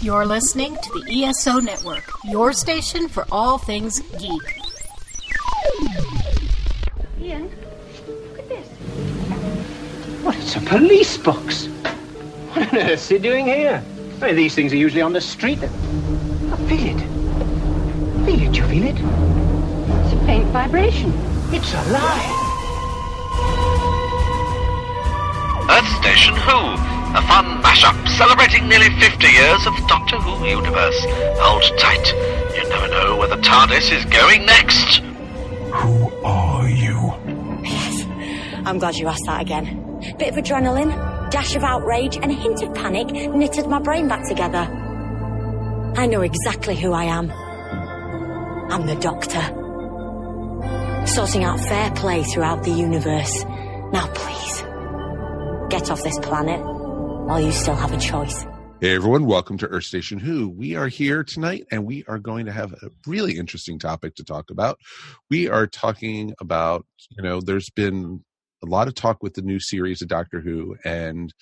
You're listening to the ESO Network, your station for all things geek. Ian, look at this. What, it's a police box. What on earth is he doing here? I mean, these things are usually on the street. Oh, feel it. Feel it, you feel it? It's a faint vibration. It's alive. Earth Station Who, a fun mashup celebrating nearly 50 years of the Doctor Who universe. Hold tight. You never know where the TARDIS is going next. Who are you? Yes, I'm glad you asked that again. Bit of adrenaline, dash of outrage, and a hint of panic knitted my brain back together. I know exactly who I am. I'm the Doctor. Sorting out fair play throughout the universe. Now please, get off this planet while you still have a choice. Hey everyone, welcome to Earth Station Who. We are here tonight and we are going to have a really interesting topic to talk about. We are talking about, there's been a lot of talk with the new series of Doctor Who, and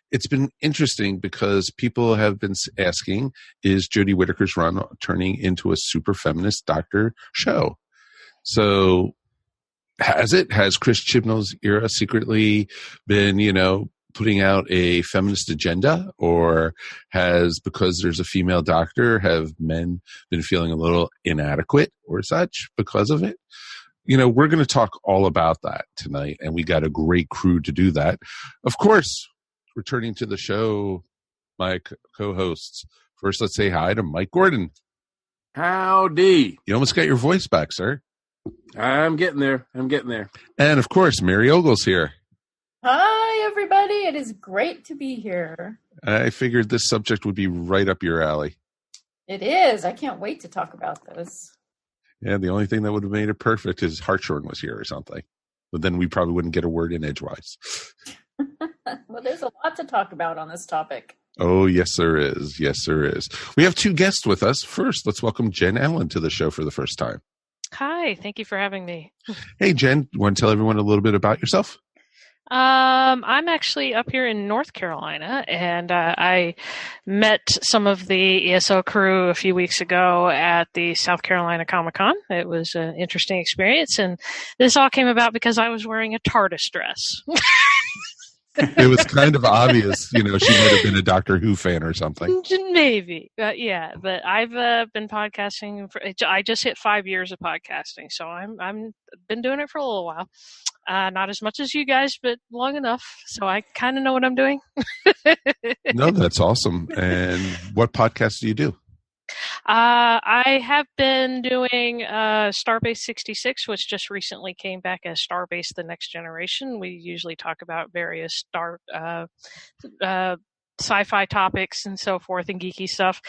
it's been interesting because people have been asking, is Jodie Whittaker's run turning into a super feminist Doctor show? So has Chris Chibnall's era secretly been, putting out a feminist agenda, or because there's a female doctor, have men been feeling a little inadequate or such because of it? We're going to talk all about that tonight, and we got a great crew to do that. Of course, returning to the show, my co-hosts. First, let's say hi to Mike Gordon. Howdy. You almost got your voice back, sir. I'm getting there. And of course, Mary Ogle's here. Hi, everybody. It is great to be here. I figured this subject would be right up your alley. It is. I can't wait to talk about this. Yeah, the only thing that would have made it perfect is Hartshorn was here or something. But then we probably wouldn't get a word in edgewise. Well, there's a lot to talk about on this topic. Oh, yes, there is. Yes, there is. We have two guests with us. First, let's welcome Jenn Allen to the show for the first time. Hi, thank you for having me. Hey, Jenn, you want to tell everyone a little bit about yourself? I'm actually up here in North Carolina, and I met some of the ESO crew a few weeks ago at the South Carolina Comic-Con. It was an interesting experience, and this all came about because I was wearing a TARDIS dress. It was kind of obvious, she might have been a Doctor Who fan or something. Maybe, but I've been podcasting. I just hit 5 years of podcasting, so I'm been doing it for a little while. Not as much as you guys, but long enough, so I kind of know what I'm doing. No, that's awesome. And what podcasts do you do? I have been doing Starbase 66, which just recently came back as Starbase The Next Generation. We usually talk about various sci-fi topics and so forth and geeky stuff.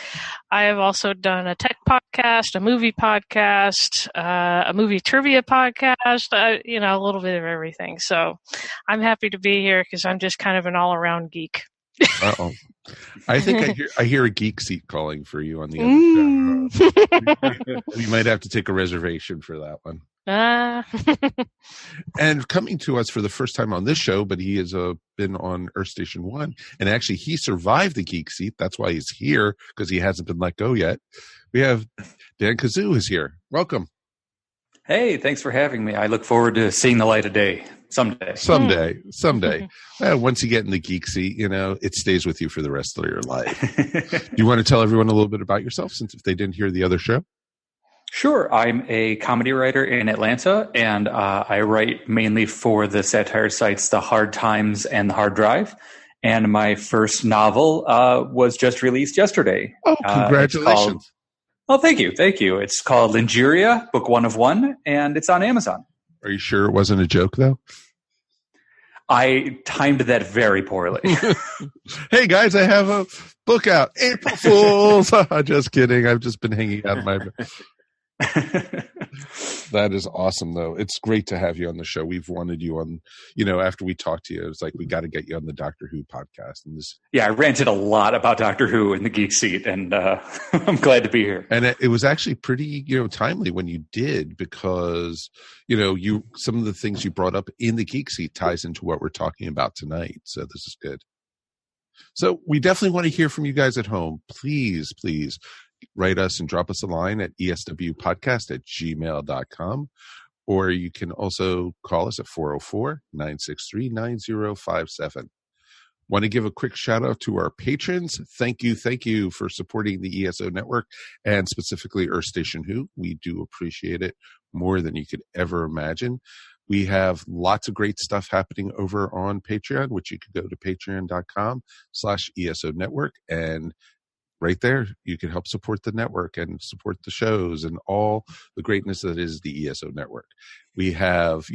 I have also done a tech podcast, a movie podcast, a movie trivia podcast, a little bit of everything. So I'm happy to be here because I'm just kind of an all-around geek. Uh-oh. I think I hear a geek seat calling for you on the other. We might have to take a reservation for that one. And coming to us for the first time on this show, but he has been on Earth Station 1, and actually he survived the geek seat. That's why he's here, because he hasn't been let go yet. We have Dan Kozuh is here. Welcome. Hey, thanks for having me. I look forward to seeing the light of day someday. Someday. Once you get in the geek seat, it stays with you for the rest of your life. Do you want to tell everyone a little bit about yourself, since if they didn't hear the other show? Sure. I'm a comedy writer in Atlanta, and I write mainly for the satire sites The Hard Times and The Hard Drive. And my first novel was just released yesterday. Oh, congratulations. Thank you. It's called Lingeria, Book 1 of 1, and it's on Amazon. Are you sure it wasn't a joke, though? I timed that very poorly. Hey, guys, I have a book out. April Fools. Just kidding. I've just been hanging out in my... That is awesome, though. It's great to have you on the show. We've wanted you on, after we talked to you, it was like, we got to get you on the Doctor Who podcast. And I ranted a lot about Doctor Who in the Geek Seat, and I'm glad to be here. And it was actually pretty, timely when you did, because, some of the things you brought up in the Geek Seat ties into what we're talking about tonight. So this is good. So we definitely want to hear from you guys at home. Please write us and drop us a line at eswpodcast@gmail.com. Or you can also call us at 404-963-9057. Want to give a quick shout out to our patrons. Thank you for supporting the ESO network and specifically Earth Station Who. We do appreciate it more than you could ever imagine. We have lots of great stuff happening over on Patreon, which you could go to patreon.com/ESO network. And right there, you can help support the network and support the shows and all the greatness that is the ESO network. We have,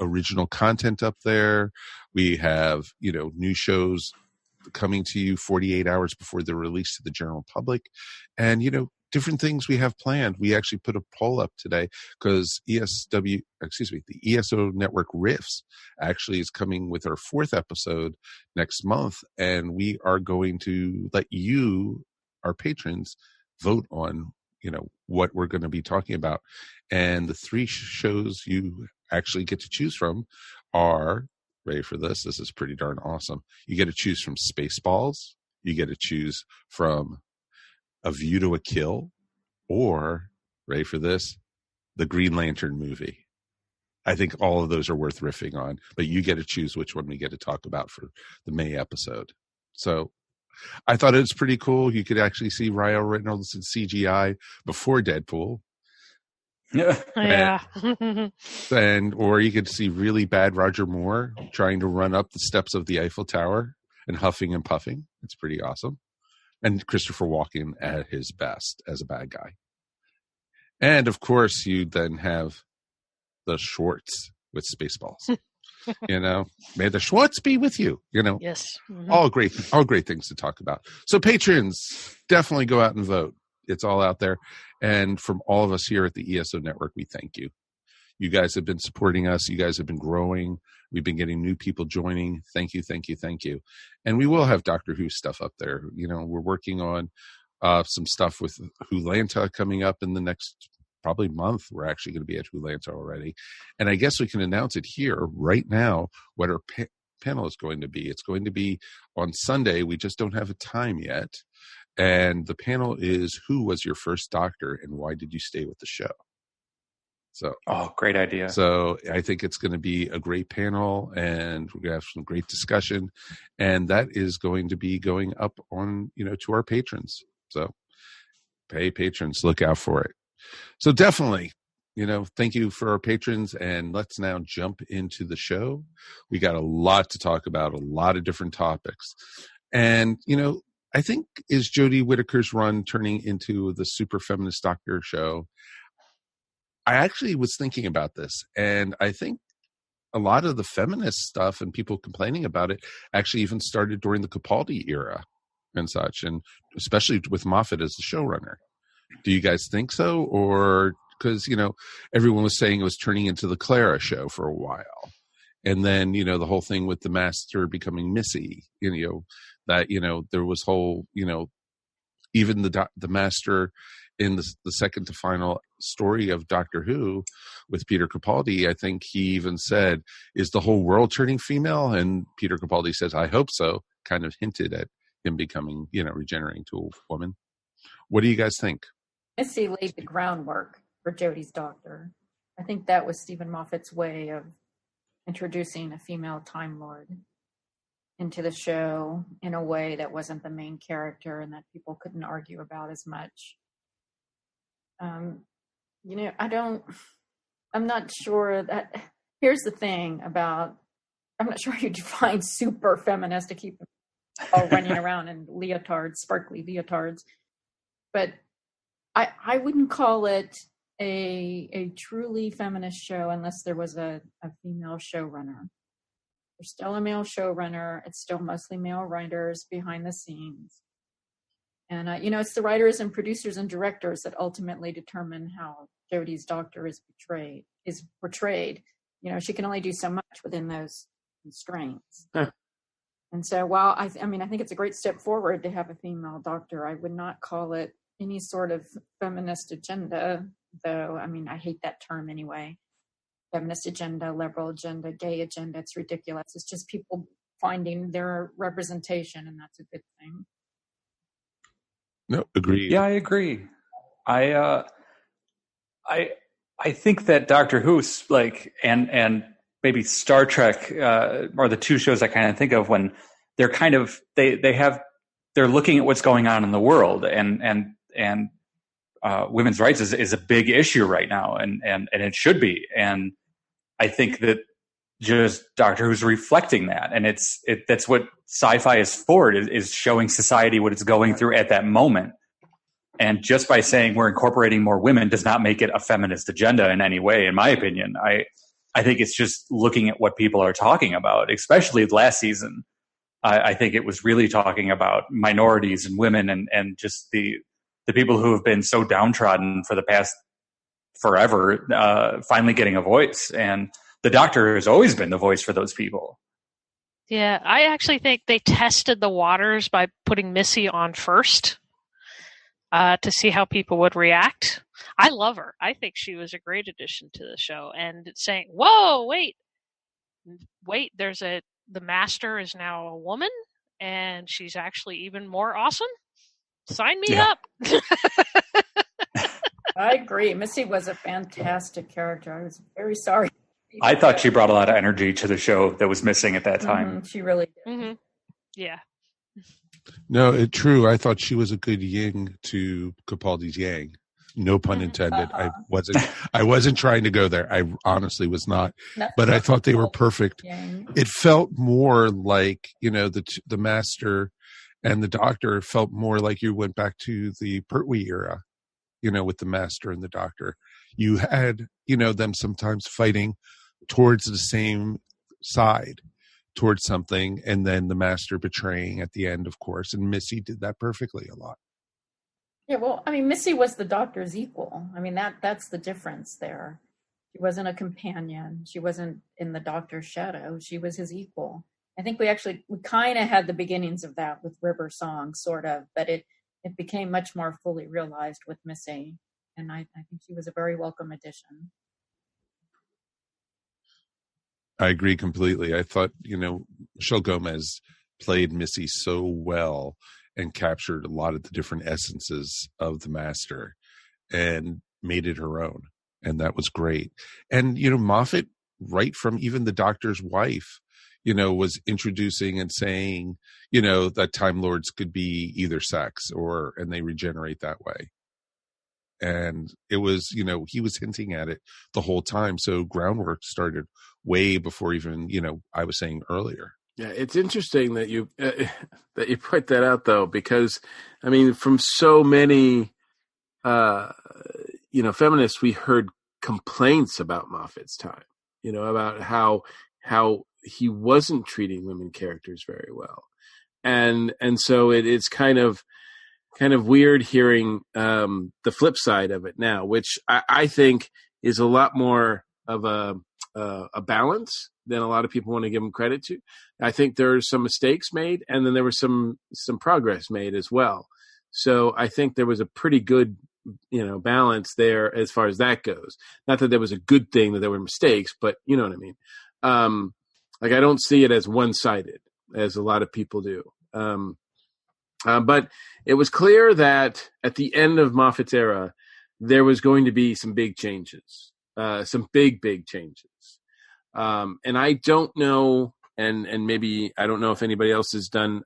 original content up there. We have, new shows coming to you 48 hours before they're released to the general public. And, different things we have planned. We actually put a poll up today because the ESO Network Riffs actually is coming with our 4th episode next month. And we are going to let you, our patrons, vote on, what we're going to be talking about. And the 3 shows you actually get to choose from are, ready for this? This is pretty darn awesome. You get to choose from Spaceballs. You get to choose from A View to a Kill, or, ready for this, the Green Lantern movie. I think all of those are worth riffing on, but you get to choose which one we get to talk about for the May episode. So I thought it was pretty cool. You could actually see Ryan Reynolds in CGI before Deadpool. Yeah. Or you could see really bad Roger Moore trying to run up the steps of the Eiffel Tower and huffing and puffing. It's pretty awesome. And Christopher Walken at his best as a bad guy. And of course, you then have the Schwartz with Spaceballs. May the Schwartz be with you. Yes. Mm-hmm. All great things to talk about. So patrons, definitely go out and vote. It's all out there. And from all of us here at the ESO Network, we thank you. You guys have been supporting us. You guys have been growing. We've been getting new people joining. Thank you. And we will have Doctor Who stuff up there. We're working on some stuff with Wholanta coming up in the next probably month. We're actually going to be at Wholanta already. And I guess we can announce it here right now what our panel is going to be. It's going to be on Sunday. We just don't have a time yet. And the panel is, who was your first Doctor and why did you stay with the show? Great idea. So I think it's going to be a great panel and we're going to have some great discussion. And that is going to be going up on, to our patrons. So pay patrons, look out for it. So definitely, thank you for our patrons. And let's now jump into the show. We got a lot to talk about, a lot of different topics. And, I think is Jodie Whittaker's run turning into the super feminist Doctor show. I actually was thinking about this, and I think a lot of the feminist stuff and people complaining about it actually even started during the Capaldi era and such, and especially with Moffat as the showrunner. Do you guys think so? Or because, everyone was saying it was turning into the Clara show for a while. And then, the whole thing with the Master becoming Missy, that, there was whole, even the Master in the second to final story of Doctor Who with Peter Capaldi, I think he even said, is the whole world turning female? And Peter Capaldi says, I hope so, kind of hinted at him becoming, regenerating to a woman. What do you guys think? Missy laid the groundwork for Jodie's Doctor. I think that was Stephen Moffat's way of introducing a female Time Lord into the show in a way that wasn't the main character and that people couldn't argue about as much. I'm not sure that, here's the thing about, I'm not sure how you define super feminist to keep them all running around in leotards, sparkly leotards. But I wouldn't call it a truly feminist show unless there was a female showrunner. There's still a male showrunner. It's still mostly male writers behind the scenes. And, it's the writers and producers and directors that ultimately determine how Jodie's Doctor is portrayed. She can only do so much within those constraints. Huh. And so while I think it's a great step forward to have a female Doctor, I would not call it any sort of feminist agenda, though. I hate that term anyway. Feminist agenda, liberal agenda, gay agenda. It's ridiculous. It's just people finding their representation, and that's a good thing. No, agreed. Yeah, I agree. I think that Doctor Who's and maybe Star Trek are the two shows I kind of think of when they're kind of they're looking at what's going on in the world, and women's rights is a big issue right now, and it should be. And I think that just Doctor Who's reflecting that, and that's what sci-fi is for. Is showing society what it's going through at that moment. And just by saying we're incorporating more women does not make it a feminist agenda in any way, in my opinion. I think it's just looking at what people are talking about, especially last season. I think it was really talking about minorities and women and just the people who have been so downtrodden for the past forever, finally getting a voice. And the Doctor has always been the voice for those people. Yeah, I actually think they tested the waters by putting Missy on first to see how people would react. I love her. I think she was a great addition to the show. And saying, whoa, wait, the Master is now a woman, and she's actually even more awesome. Sign me up. I agree. Missy was a fantastic character. I was very sorry. I thought she brought a lot of energy to the show that was missing at that time. She really did. Mm-hmm. Yeah. No, true. I thought she was a good yin to Capaldi's yang. No pun intended. I wasn't trying to go there. I honestly was not. But I thought they were perfect. It felt more like, the Master and the Doctor felt more like you went back to the Pertwee era, with the Master and the Doctor. You had, them sometimes fighting towards the same side, towards something, and then the Master betraying at the end, of course. And Missy did that perfectly a lot. Yeah, well, I mean, Missy was the Doctor's equal. I mean, that's the difference there. She wasn't a companion. She wasn't in the Doctor's shadow. She was his equal. I think we kind of had the beginnings of that with River Song, sort of, but it became much more fully realized with Missy. And I think she was a very welcome addition. I agree completely. I thought, Michelle Gomez played Missy so well and captured a lot of the different essences of the Master and made it her own. And that was great. And, Moffat, right from even the Doctor's wife, was introducing and saying, that Time Lords could be either sex and they regenerate that way. And it was, he was hinting at it the whole time. So groundwork started way before even, I was saying earlier. Yeah, it's interesting that you point that out, though, because, I mean, from so many, feminists, we heard complaints about Moffat's time, about how he wasn't treating women characters very well. And so it's kind of weird hearing the flip side of it now, which I think is a lot more of a balance than a lot of people want to give him credit to. I think there are some mistakes made, and then there was some progress made as well. So I think there was a pretty good, balance there as far as that goes. Not that there was a good thing that there were mistakes, but you know what I mean. I don't see it as one-sided, as a lot of people do. But it was clear that at the end of Moffat's era, there was going to be some big changes, some big changes. And I don't know, and maybe I don't know if anybody else has done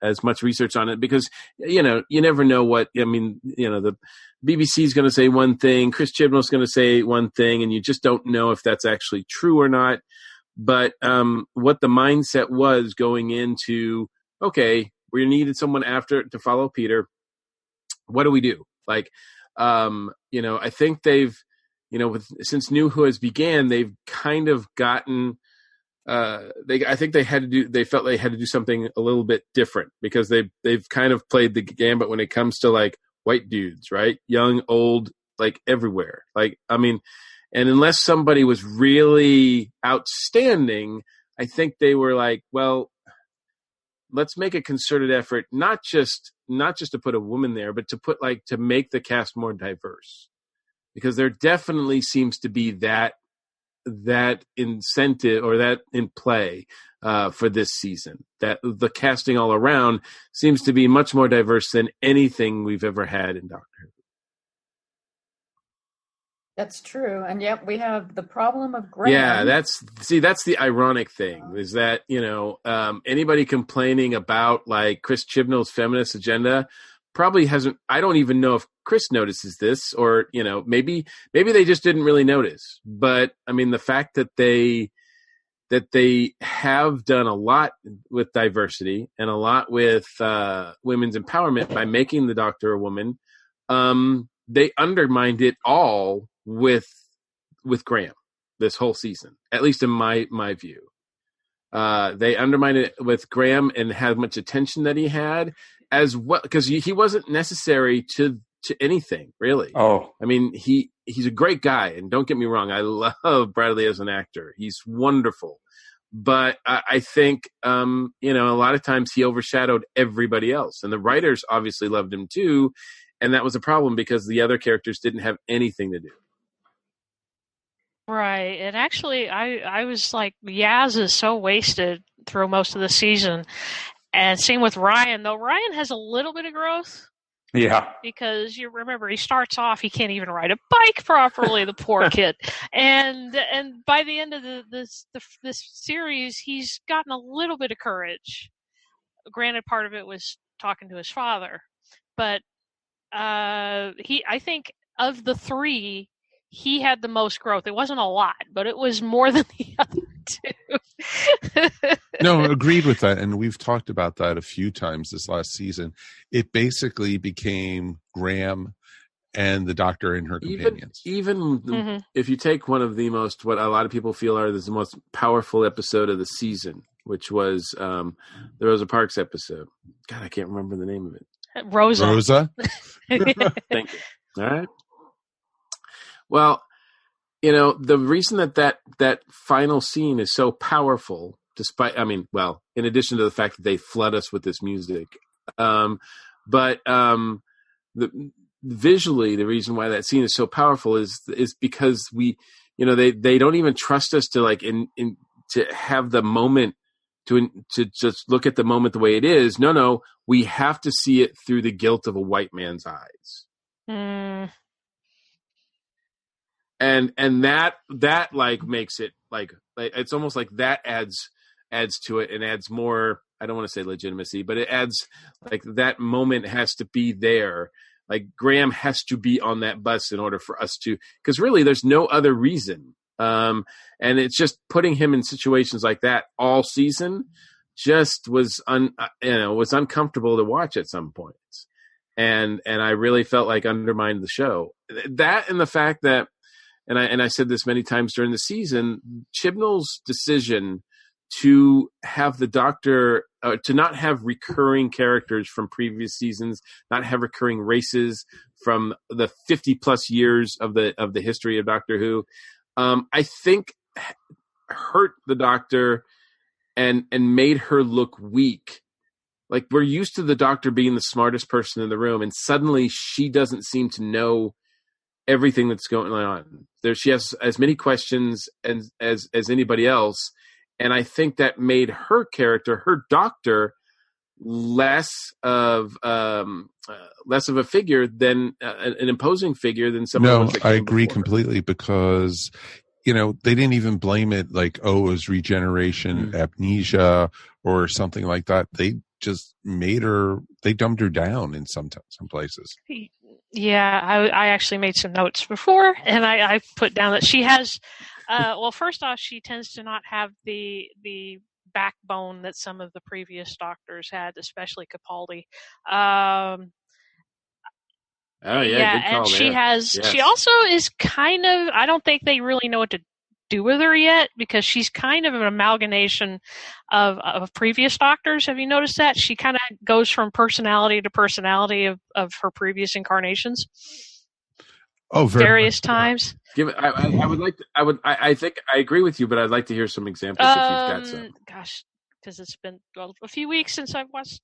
as much research on it, because, you never know the BBC is going to say one thing, Chris Chibnall is going to say one thing, and you just don't know if that's actually true or not. But what the mindset was going into, okay, we needed someone after to follow Peter. What do we do? I think they've, since New Who has began, they've kind of gotten, I think they felt they had to do something a little bit different, because they've kind of played the gambit when it comes to white dudes, right? Young, old, everywhere. And unless somebody was really outstanding, I think they were well, let's make a concerted effort, not just to put a woman there, but to put to make the cast more diverse, because there definitely seems to be that incentive or that in play for this season. That the casting all around seems to be much more diverse than anything we've ever had in Doctor Who. That's true, and yet we have the problem of Graham. Yeah, that's the ironic thing is that anybody complaining about like Chris Chibnall's feminist agenda probably hasn't. I don't even know if Chris notices this, or maybe they just didn't really notice. But I mean, the fact that they have done a lot with diversity and a lot with women's empowerment by making the Doctor a woman, they undermined it all with Graham this whole season, at least in my view. They undermined it with Graham and how much attention that he had as well, because he wasn't necessary to anything really. Oh, I mean, he's a great guy, and don't get me wrong, I love Bradley as an actor. He's wonderful, but I think a lot of times he overshadowed everybody else, and the writers obviously loved him too, and that was a problem because the other characters didn't have anything to do. Right, and actually, I was like, Yaz is so wasted through most of the season, and same with Ryan. Though Ryan has a little bit of growth, yeah, because you remember he starts off, he can't even ride a bike properly, the poor kid, and by the end of this series, he's gotten a little bit of courage. Granted, part of it was talking to his father, but I think of the three, he had the most growth. It wasn't a lot, but it was more than the other two. No, agreed with that. And we've talked about that a few times this last season. It basically became Graham and the Doctor and her companions. Even if you take one of the most, what a lot of people feel are the most powerful episode of the season, which was the Rosa Parks episode. God, I can't remember the name of it. Rosa? Thank you. All right. Well, the reason that final scene is so powerful, in addition to the fact that they flood us with this music, visually, the reason why that scene is so powerful is because they don't even trust us to to have the moment to just look at the moment the way it is. No, we have to see it through the guilt of a white man's eyes. Mm. And that makes it it's almost like that adds to it and adds more, I don't want to say legitimacy, but it adds that moment has to be there. Like Graham has to be on that bus in order for us to, because really there's no other reason. And it's just putting him in situations like that all season just was uncomfortable to watch at some points. And I really felt like undermined the show. That and the fact that, and I said this many times during the season, Chibnall's decision to have the Doctor, to not have recurring characters from previous seasons, not have recurring races from the 50 plus years of the history of Doctor Who, I think hurt the Doctor and made her look weak. Like, we're used to the Doctor being the smartest person in the room, and suddenly she doesn't seem to know everything that's going on. She has as many questions as anybody else, and I think that made her character, her Doctor, less of a figure than an imposing figure than some. No, I agree completely, because they didn't even blame it like, it was regeneration, amnesia, or something like that. They just they dumbed her down in some places. Yeah, I actually made some notes before, and I put down that she has, first off, she tends to not have the backbone that some of the previous Doctors had, especially Capaldi. Good call, and she man. has. Yes. She also is kind of. I don't think they really know what to do with her yet, because she's kind of an amalgamation of previous Doctors. Have you noticed that? She kind of goes from personality to personality of her previous incarnations. Oh, various times. Give it. I would like to. I think I agree with you, but I'd like to hear some examples if you've got some. Gosh, because it's been a few weeks since I've watched.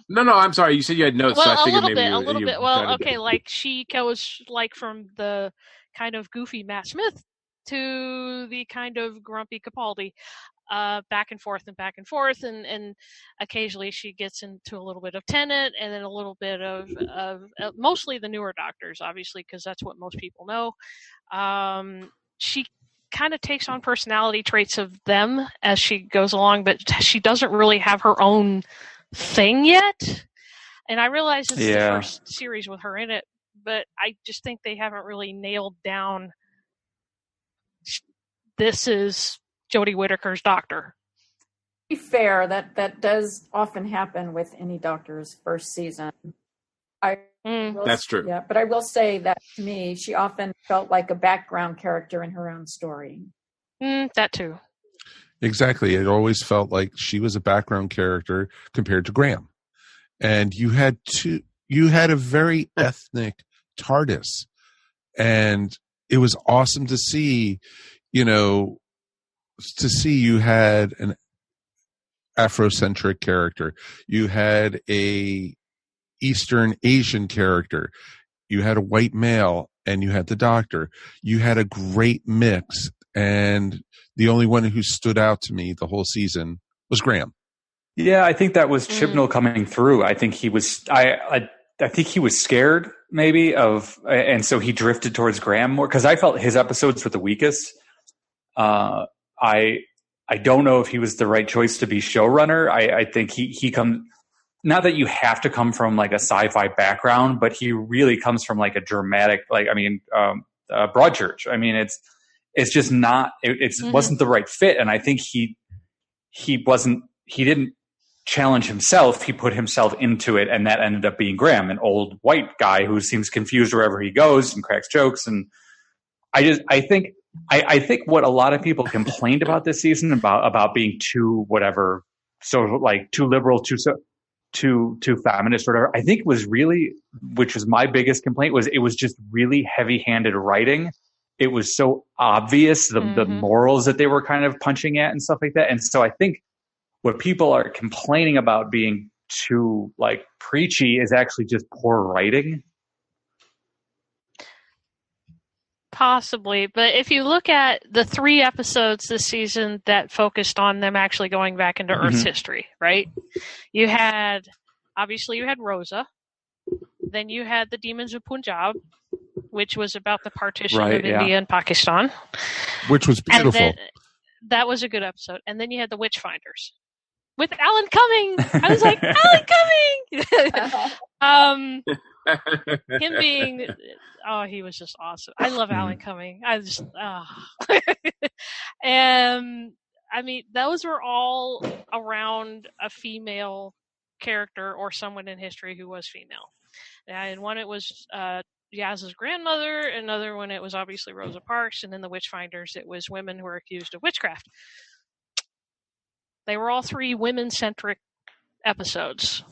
No, I'm sorry. You said you had notes. Well, so I figured a little bit. Well, okay, like she goes from the kind of goofy Matt Smith to the kind of grumpy Capaldi, back and forth, and occasionally she gets into a little bit of Tennant, and then a little bit of mostly the newer Doctors, obviously, because that's what most people know. She kind of takes on personality traits of them as she goes along, but she doesn't really have her own thing yet. And I realize it's the first series with her in it, but I just think they haven't really nailed down this is Jodie Whittaker's Doctor. To be fair, that does often happen with any Doctor's first season. That's true. Yeah, but I will say that to me, she often felt like a background character in her own story. That too. Exactly. It always felt like she was a background character compared to Graham. And you had a very ethnic TARDIS. And it was awesome to see, you had an Afrocentric character. You had a Eastern Asian character. You had a white male, and you had the Doctor. You had a great mix, and the only one who stood out to me the whole season was Graham. Yeah, I think that was Chibnall coming through. I think he was. I think he was scared, maybe, and so he drifted towards Graham more, because I felt his episodes were the weakest. I don't know if he was the right choice to be showrunner. I think he comes. Not that you have to come from like a sci-fi background, but he really comes from like a dramatic, Broadchurch. I mean, it's just not, it wasn't the right fit. And I think he didn't challenge himself. He put himself into it, and that ended up being Graham, an old white guy who seems confused wherever he goes and cracks jokes. And I think what a lot of people complained about this season about being too whatever, so like too liberal, too feminist or whatever, I think was really, which was my biggest complaint, was it was just really heavy-handed writing. It was so obvious, the morals that they were kind of punching at and stuff like that. And so I think what people are complaining about being too like preachy is actually just poor writing. Possibly, but if you look at the 3 episodes this season that focused on them actually going back into Earth's history, right? You had Rosa, then you had the Demons of Punjab, which was about the partition of India and Pakistan, which was beautiful. That was a good episode. And then you had the Witchfinders with Alan Cumming. I was like, Alan Cumming. Him being, he was just awesome. I love Alan Cumming. And I mean, those were all around a female character or someone in history who was female. And one, it was Yaz's grandmother. Another one, it was obviously Rosa Parks. And then the Witchfinders, it was women who were accused of witchcraft. They were all 3 women-centric episodes.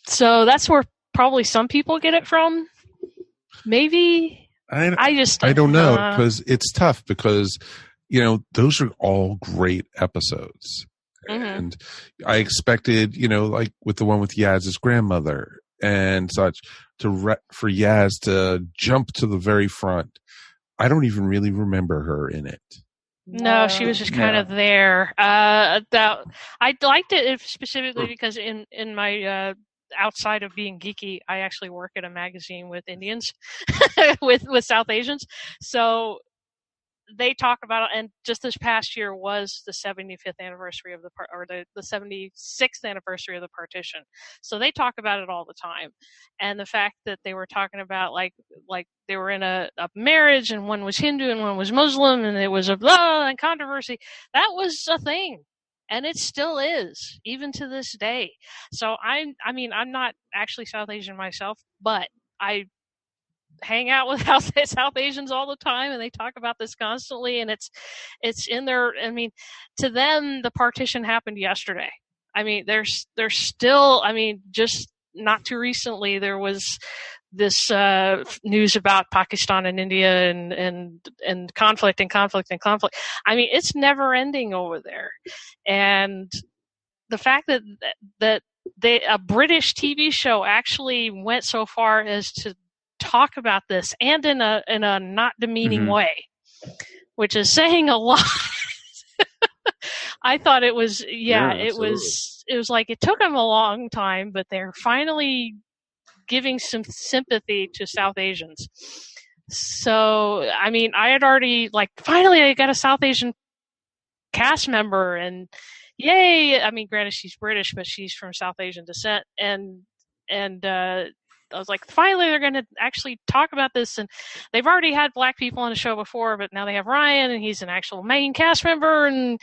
So that's where probably some people get it from. Maybe. I don't know, because it's tough, because, those are all great episodes. And I expected, like with the one with Yaz's grandmother and such, for Yaz to jump to the very front. I don't even really remember her in it. No, she was just kind of there. I liked it specifically because in my outside of being geeky, I actually work at a magazine with Indians, with South Asians. So they talk about it, and just this past year was the 75th anniversary of the 76th anniversary of the partition. So they talk about it all the time. And the fact that they were talking about like they were in a marriage, and one was Hindu and one was Muslim, and it was a blah and controversy. That was a thing. And it still is, even to this day. So I'm not actually South Asian myself, but I hang out with South Asians all the time, and they talk about this constantly, and it's in their, to them, the partition happened yesterday. There's still, just not too recently, there was this news about Pakistan and India and conflict. It's never ending over there. And the fact that a British TV show actually went so far as to talk about this, and in a not demeaning way, which is saying a lot. I thought it was, it was like it took them a long time, but they're finally giving some sympathy to South Asians. So, I mean, I had already, finally I got a South Asian cast member, and yay! I mean, granted, she's British, but she's from South Asian descent, and I was like, finally they're going to actually talk about this, and they've already had black people on the show before, but now they have Ryan, and he's an actual main cast member, and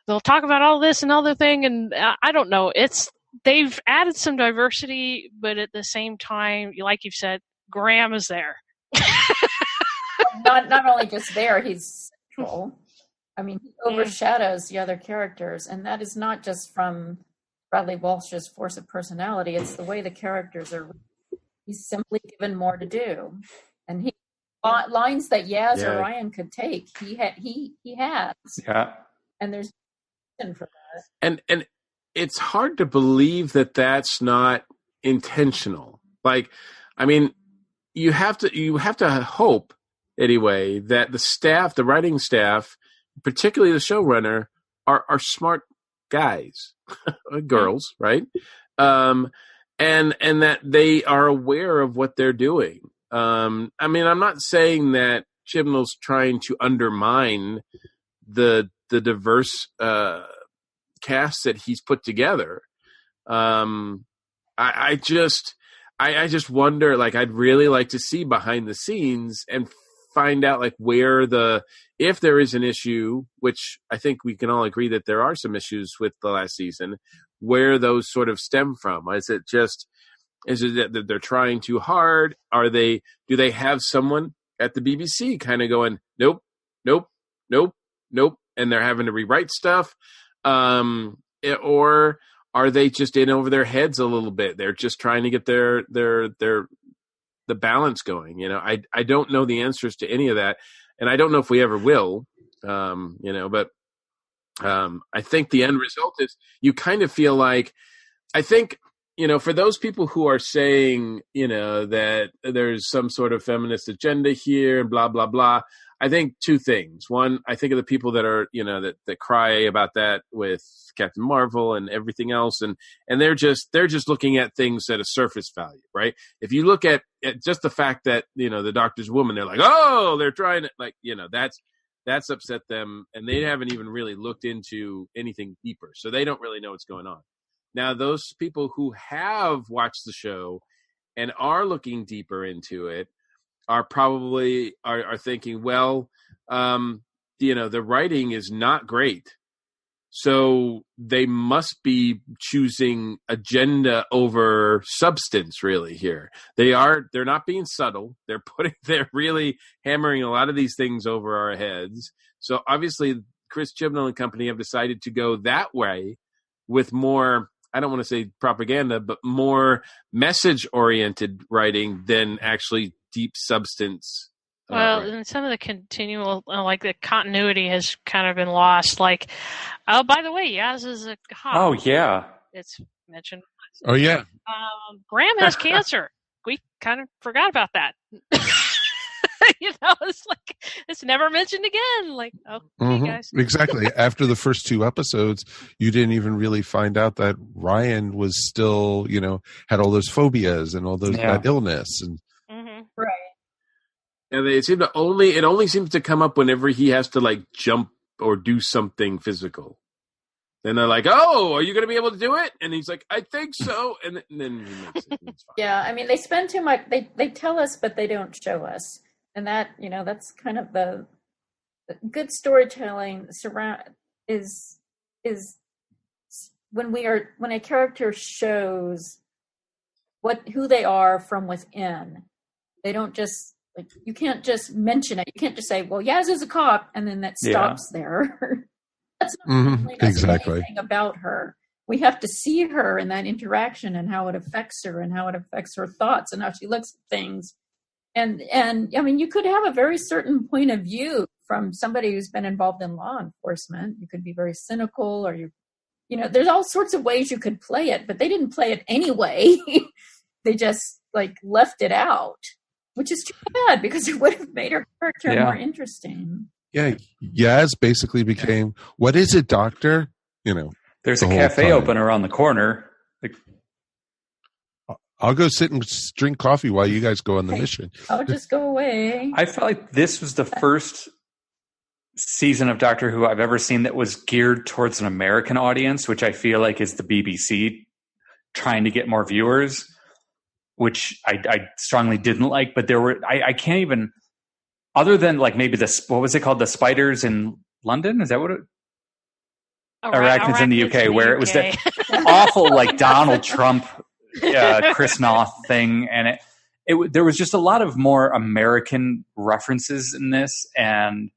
they'll talk about all this and other thing, and I don't know. They've added some diversity, but at the same time, like you've said, Graham is there. not only just there, he's central. I mean, he overshadows the other characters, and that is not just from Bradley Walsh's force of personality. It's the way the characters are. He's simply given more to do, and lines that Yaz or Ryan could take. He has. Yeah. And there's reason for that. And it's hard to believe that that's not intentional. Like, I mean, you have to hope anyway that the staff, the writing staff, particularly the showrunner, are smart guys, girls, right? And that they are aware of what they're doing. I mean, I'm not saying that Chibnall's trying to undermine the diverse cast that he's put together. I just wonder, I'd really like to see behind the scenes and find out where if there is an issue, which I think we can all agree that there are some issues with the last season, where those sort of stem from. Is it that they're trying too hard? Do they have someone at the BBC kind of going, nope, nope, nope, nope, and they're having to rewrite stuff? Or are they just in over their heads a little bit? They're just trying to get the balance going. I don't know the answers to any of that, and I don't know if we ever will. But I think the end result is you kind of feel like, I think, for those people who are saying, that there's some sort of feminist agenda here and blah, blah, blah. I think two things. One, I think of the people that are, that cry about that with Captain Marvel and everything else. And they're just looking at things at a surface value, right? If you look at just the fact that, the Doctor's woman, they're like, oh, they're trying to that's upset them. And they haven't even really looked into anything deeper. So they don't really know what's going on. Now, those people who have watched the show and are looking deeper into it are probably are thinking, well, the writing is not great, so they must be choosing agenda over substance. Really, here they're not being subtle. They're really hammering a lot of these things over our heads. So obviously, Chris Chibnall and company have decided to go that way with more, I don't want to say propaganda, but more message-oriented writing than actually deep substance. And some of the continual, the continuity has kind of been lost. By the way, Yaz is a cop. Oh, yeah. It's mentioned. Oh, yeah. Graham has cancer. We kind of forgot about that. It's never mentioned again. Okay, guys. Exactly. After the first two episodes, you didn't even really find out that Ryan was still, had all those phobias and all that illness. And right. And it only seems to come up whenever he has to jump or do something physical. Then they're like, "Oh, are you going to be able to do it?" And he's like, "I think so." And then he makes it. It's fine. Yeah, I mean, they spend too much. They tell us, but they don't show us, and that that's kind of the good storytelling. Is when a character shows who they are from within. They don't just you can't just mention it. You can't just say, "Well, Yaz is a cop," and then that stops there. That's not exactly anything about her. We have to see her in that interaction and how it affects her and how it affects her thoughts and how she looks at things. And I mean, you could have a very certain point of view from somebody who's been involved in law enforcement. You could be very cynical, or there's all sorts of ways you could play it, but they didn't play it anyway. They just like left it out, which is too bad because it would have made her character more interesting. Yeah, Yaz basically became, what is it, doctor? There's a cafe open around the corner. I'll go sit and drink coffee while you guys go on the mission. I'll just go away. I felt like this was the first season of Doctor Who I've ever seen that was geared towards an American audience, which I feel like is the BBC trying to get more viewers, which I strongly didn't like. But there were, I can't even, other than like maybe what was it called? The Spiders in London? Is that what it? Arachnids in the UK, where it was that awful like Donald Trump, Chris Noth thing, and there was just a lot of more American references in this, and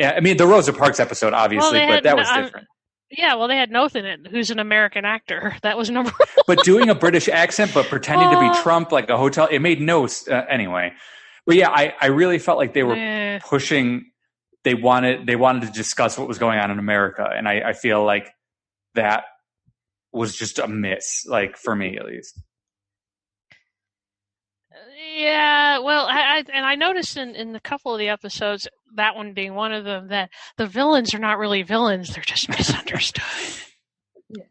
I mean the Rosa Parks episode, obviously, but that was different. Yeah, well, they had Noth in it, who's an American actor. That was number one. But doing a British accent, but pretending to be Trump, like a hotel, it made no anyway. But yeah, I really felt like they were pushing. They wanted to discuss what was going on in America, and I feel like that was just a miss, like for me at least. Yeah, well, I noticed in a couple of the episodes, that one being one of them, that the villains are not really villains; they're just misunderstood,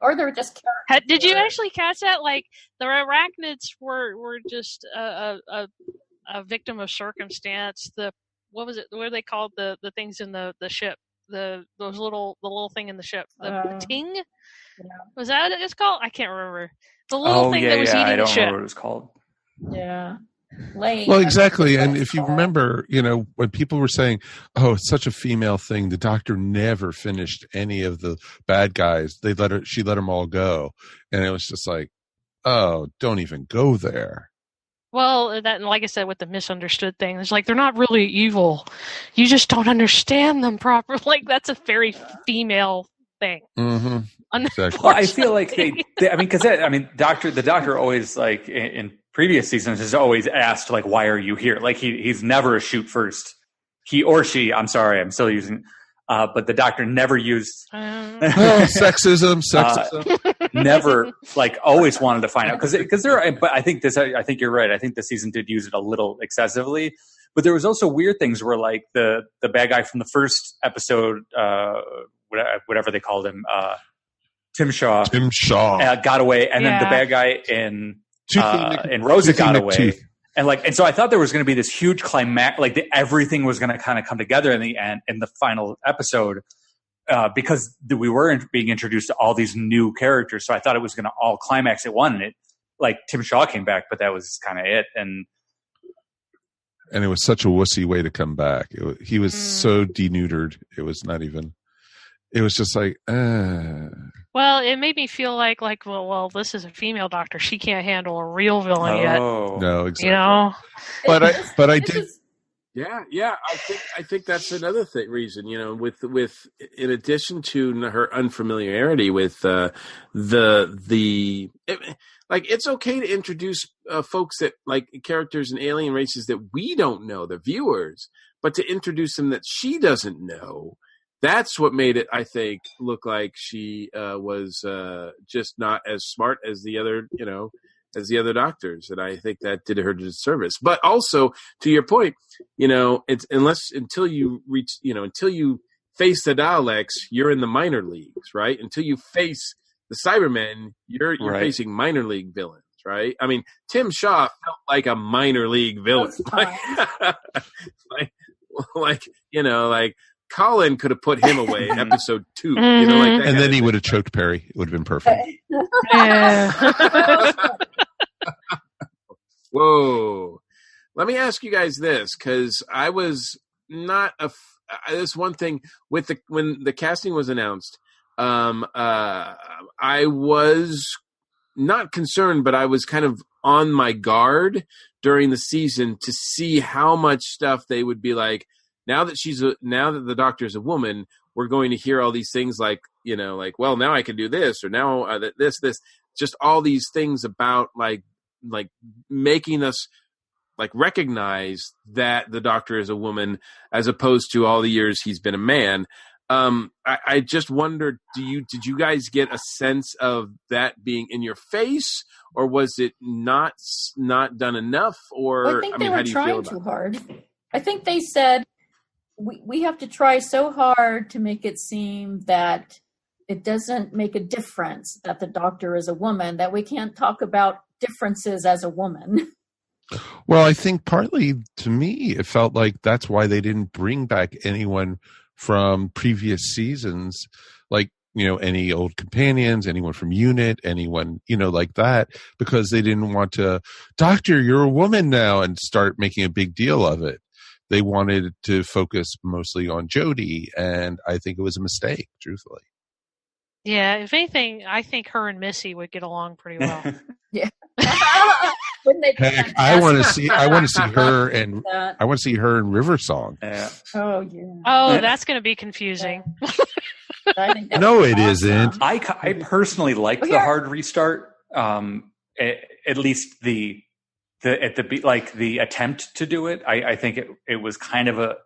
or they're just characters. Did you actually catch that? Like the Arachnids were just a victim of circumstance. What was it? What are they called? The things in the ship. The little thing in the ship. The ting. Yeah. Was that what it's called? I can't remember. The little thing that was eating the ship. I don't remember what it was called. Yeah. Lane. Well, exactly. And if you remember, when people were saying, "Oh, it's such a female thing," the Doctor never finished any of the bad guys. She let them all go, and it was just like, "Oh, don't even go there." Well, that, like I said, with the misunderstood thing, it's like they're not really evil. You just don't understand them properly. Like that's a very female thing. Mm-hmm. Exactly. Well, I feel like the Doctor always, like in previous seasons, has always asked, like, why are you here? Like he's never a shoot first. He or she. I'm sorry, I'm still using. But the Doctor never used sexism. Never, like, always wanted to find out because there. But I think you're right. I think this season did use it a little excessively. But there was also weird things where, like, the bad guy from the first episode, whatever they called him, Tim Shaw, got away, and then the bad guy in Rosa got away. And so I thought there was going to be this huge climax, like everything was going to kind of come together in the end, in the final episode, because we were being introduced to all these new characters. So I thought it was going to all climax at one, and it, like, Tim Shaw came back, but that was kind of it. And it was such a wussy way to come back. He was so denuded. It was not even. It was just like. Well, it made me feel like well, this is a female Doctor. She can't handle a real villain yet. No, exactly. But I did. Yeah. I think that's another reason. With in addition to her unfamiliarity with it's okay to introduce folks that, like, characters and alien races that we don't know, the viewers, but to introduce them that she doesn't know. That's what made it, I think, look like she was just not as smart as the other, as the other doctors, and I think that did her disservice. But also, to your point, it's until you face the Daleks, you're in the minor leagues, right? Until you face the Cybermen, you're right. Facing minor league villains, right? I mean, Tim Shaw felt like a minor league villain, like Colin could have put him away in episode 2, and then he would have choked Perry. It would have been perfect. Whoa! Let me ask you guys this, because I was not this one thing with when the casting was announced. I was not concerned, but I was kind of on my guard during the season to see how much stuff they would be like. Now that the Doctor's a woman, we're going to hear all these things like, well, now I can do this, or now this, just all these things about like making us like recognize that the Doctor is a woman, as opposed to all the years he's been a man. I just wondered, did you guys get a sense of that being in your face, or was it not done enough? Or I think they were how do you feel trying about too hard. I think they said we have to try so hard to make it seem that it doesn't make a difference that the Doctor is a woman, that we can't talk about differences as a woman. Well, I think partly, to me, it felt like that's why they didn't bring back anyone from previous seasons, like, any old companions, anyone from Unit, anyone, like that, because they didn't want to, Doctor, you're a woman now, and start making a big deal of it. They wanted to focus mostly on Jodie, and I think it was a mistake, truthfully. Yeah, if anything, I think her and Missy would get along pretty well. Yeah. Heck, I want to see her and I want to see her in River Song. Yeah. Oh yeah. Oh, that's going to be confusing. I think No, was it awesome. isn't. I personally liked the hard restart. At least the attempt to do it. I think it was kind of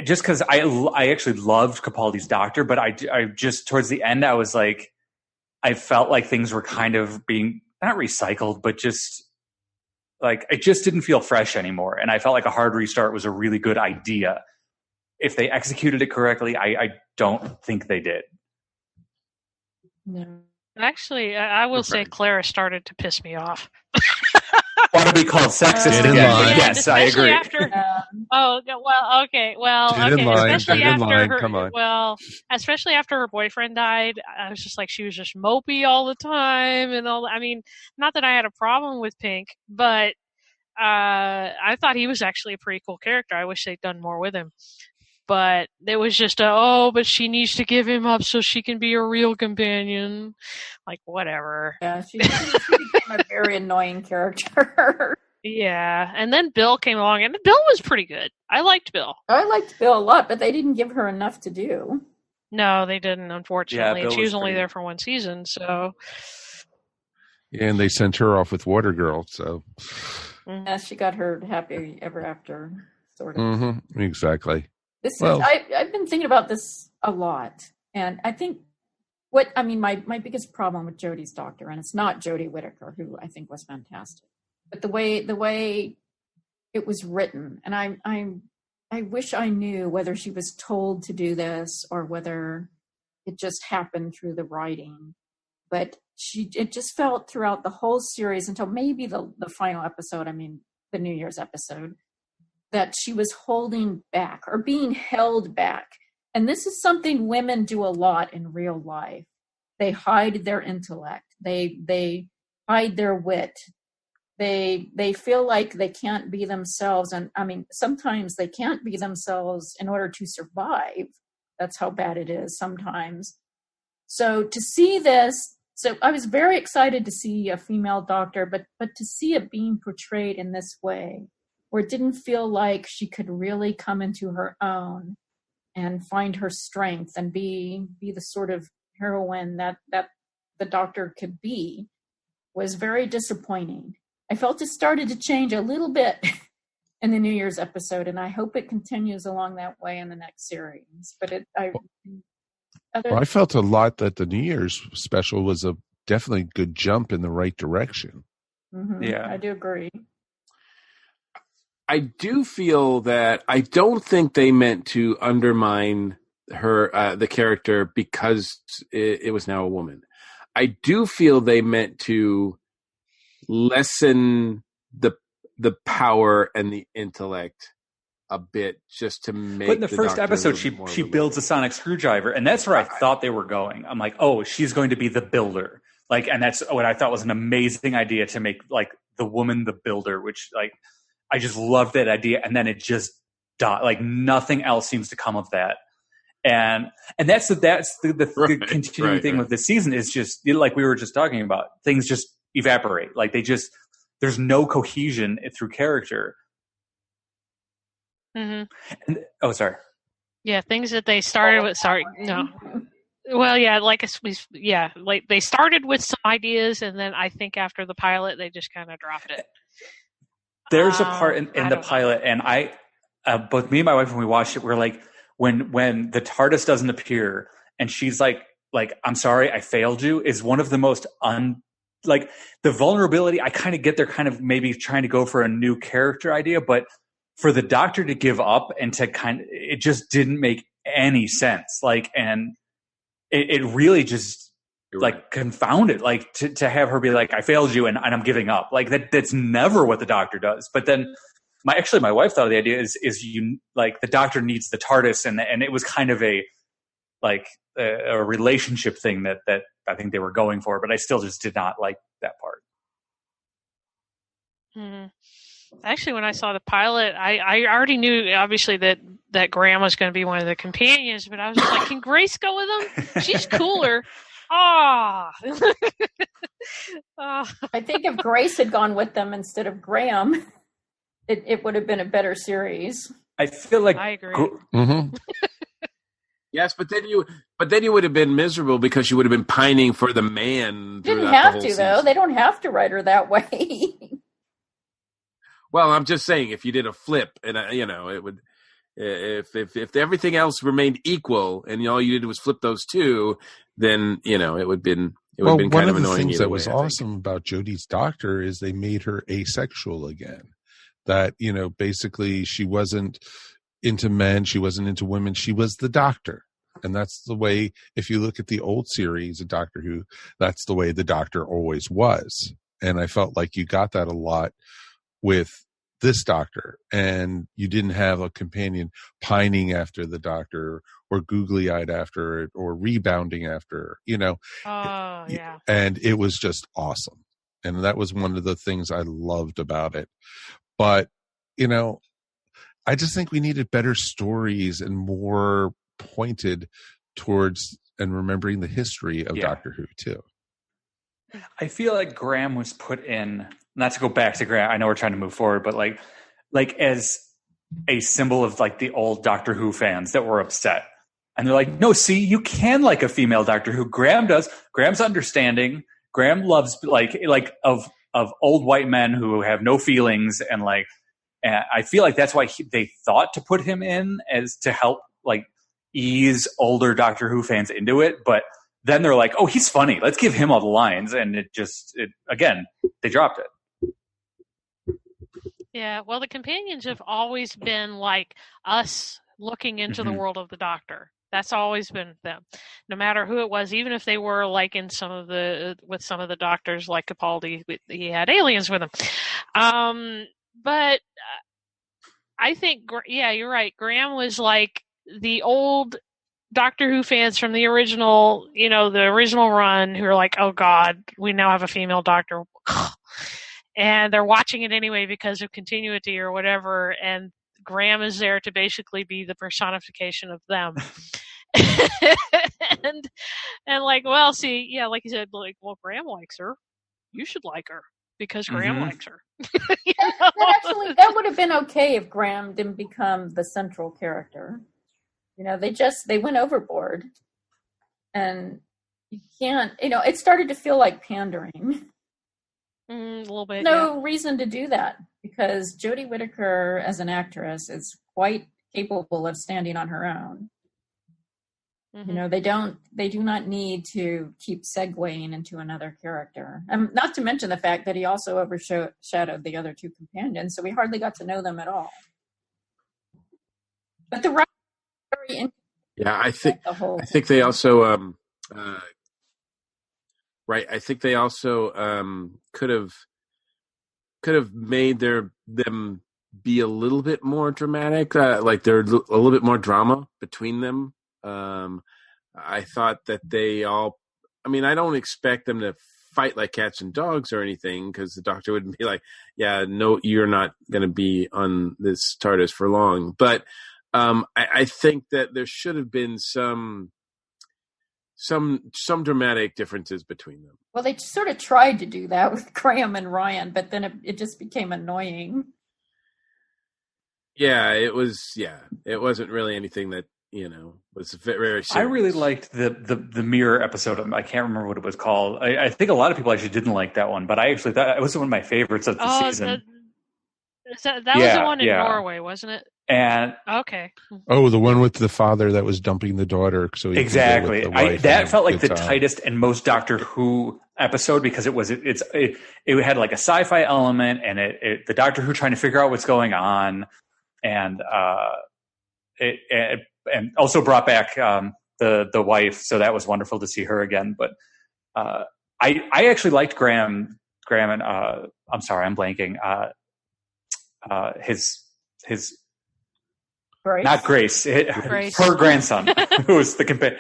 just because I actually loved Capaldi's Doctor, but I just towards the end I was like, I felt like things were kind of being not recycled, but just like it just didn't feel fresh anymore. And I felt like a hard restart was a really good idea. If they executed it correctly, I don't think they did. No. Actually, I will say Clara started to piss me off. Want to be called sexist again? Yes, I agree. Especially after her boyfriend died, I was just like, she was just mopey all the time, and all. I mean, not that I had a problem with Pink, but I thought he was actually a pretty cool character. I wish they'd done more with him. But it was just but she needs to give him up so she can be a real companion. Like, whatever. Yeah, she became a very annoying character. Yeah, and then Bill came along, and Bill was pretty good. I liked Bill. I liked Bill a lot, but they didn't give her enough to do. No, they didn't, unfortunately. Yeah, she was only there for one season, so... Yeah, and they sent her off with Water Girl, so... Yeah, she got her happy ever after, sort of. Mm-hmm, exactly. I've been thinking about this a lot, and I think my biggest problem with Jodie's Doctor, and it's not Jodie Whittaker, who I think was fantastic, but the way it was written, and I wish I knew whether she was told to do this or whether it just happened through the writing, but it just felt throughout the whole series until maybe the final episode, the New Year's episode, that she was holding back or being held back. And this is something women do a lot in real life. They hide their intellect. They hide their wit. They feel like they can't be themselves. And sometimes they can't be themselves in order to survive. That's how bad it is sometimes. So to see this, I was very excited to see a female Doctor, but to see it being portrayed in this way, where it didn't feel like she could really come into her own and find her strength and be the sort of heroine that the Doctor could be, was very disappointing. I felt it started to change a little bit in the New Year's episode, and I hope it continues along that way in the next series. But I felt a lot that the New Year's special was a definitely good jump in the right direction. Mm-hmm. Yeah, I do agree. I do feel that I don't think they meant to undermine her, the character, because it was now a woman. I do feel they meant to lessen the power and the intellect a bit, just to make. But in the first episode, she builds a sonic screwdriver, and that's where I thought they were going. I'm like, oh, she's going to be the builder, and that's what I thought was an amazing idea, to make the woman the builder, which I just loved that idea, and then it just died. Nothing else seems to come of that, and that's the continuing thing with this season is just like we were just talking about. Things just evaporate. There's no cohesion through character. Mm-hmm. Sorry. Yeah, things that they started with. Sorry, no. Well, yeah, they started with some ideas, and then I think after the pilot, they just kind of dropped it. There's a part in the pilot, and both me and my wife, when we watched it, we're like, when the TARDIS doesn't appear and she's like, I'm sorry, I failed you, is one of the most like the vulnerability. I kind of get they're kind of maybe trying to go for a new character idea, but for the Doctor to give up and to it just didn't make any sense. Like, and it really just confounded, like to have her be like, I failed you and I'm giving up. Like that's never what the Doctor does. But then my wife thought of the idea is you like the Doctor needs the TARDIS and it was kind of a relationship thing that I think they were going for, but I still just did not like that part. Mm-hmm. Actually, when I saw the pilot, I already knew obviously that Graham was going to be one of the companions, but I was just like, can Grace go with him? She's cooler. I think if Grace had gone with them instead of Graham, it would have been a better series. I feel like I agree. Mm-hmm. Yes, but then you would have been miserable because you would have been pining for the man. Didn't have to though. They don't have to write her that way. Well, I'm just saying, if you did a flip, and it would, if everything else remained equal, and all you did was flip those two, then it would have been kind of annoying. One of the things that was way, awesome about Jodie's Doctor is they made her asexual again. That basically she wasn't into men, she wasn't into women, she was the Doctor. And that's the way, if you look at the old series of Doctor Who, that's the way the Doctor always was. And I felt like you got that a lot with this Doctor, and you didn't have a companion pining after the Doctor or googly-eyed after it or rebounding after, Oh, yeah. And it was just awesome. And that was one of the things I loved about it. But, I just think we needed better stories and more pointed towards and remembering the history of Doctor Who too. I feel like Graham was put in, not to go back to Graham, I know we're trying to move forward, but like as a symbol of like the old Doctor Who fans that were upset. And they're like, no, see, you can like a female Doctor Who. Graham does. Graham's understanding. Graham loves like of old white men who have no feelings. And I feel like that's why they thought to put him in as to help like ease older Doctor Who fans into it. But then they're like, oh, he's funny. Let's give him all the lines. And again, they dropped it. Yeah, well, the companions have always been like us looking into the world of the Doctor. That's always been them, no matter who it was. Even if they were like with some of the Doctors, like Capaldi, he had aliens with him. But I think, you're right. Graham was like the old Doctor Who fans from the original, the original run, who are like, oh God, we now have a female Doctor. And they're watching it anyway because of continuity or whatever. And Graham is there to basically be the personification of them. and like, well, see, like you said, like, well, Graham likes her. You should like her because Graham likes her. That would have been okay if Graham didn't become the central character. They went overboard. And you can't, it started to feel like pandering. A little bit. No reason to do that because Jodie Whittaker as an actress is quite capable of standing on her own. Mm-hmm. They do not need to keep segueing into another character. Not to mention the fact that he also overshadowed the other two companions, so we hardly got to know them at all. But the writing is very interesting. Yeah, I think they also right. I think they also could have made them be a little bit more dramatic. Like there's a little bit more drama between them. I thought that they all. I mean, I don't expect them to fight like cats and dogs or anything, because the Doctor wouldn't be like, "Yeah, no, you're not going to be on this TARDIS for long." But I think that there should have been some dramatic differences between them. Well, they sort of tried to do that with Graham and Ryan, but then it just became annoying. Yeah, it was. Yeah, it wasn't really anything that was very serious. I really liked the mirror episode. I can't remember what it was called. I think a lot of people actually didn't like that one, but I actually thought it was one of my favorites of the season. That was the one in Norway, wasn't it? And Okay. Oh, the one with the father that was dumping the daughter. So he exactly, could go with the wife that felt like the good time. tightest and most Doctor Who episode because it had like a sci-fi element, and the Doctor Who trying to figure out what's going on, and it also brought back the wife, so that was wonderful to see her again. But I actually liked Graham and I'm sorry, I'm blanking. His Grace? Not Grace, Grace. her grandson, who was the companion.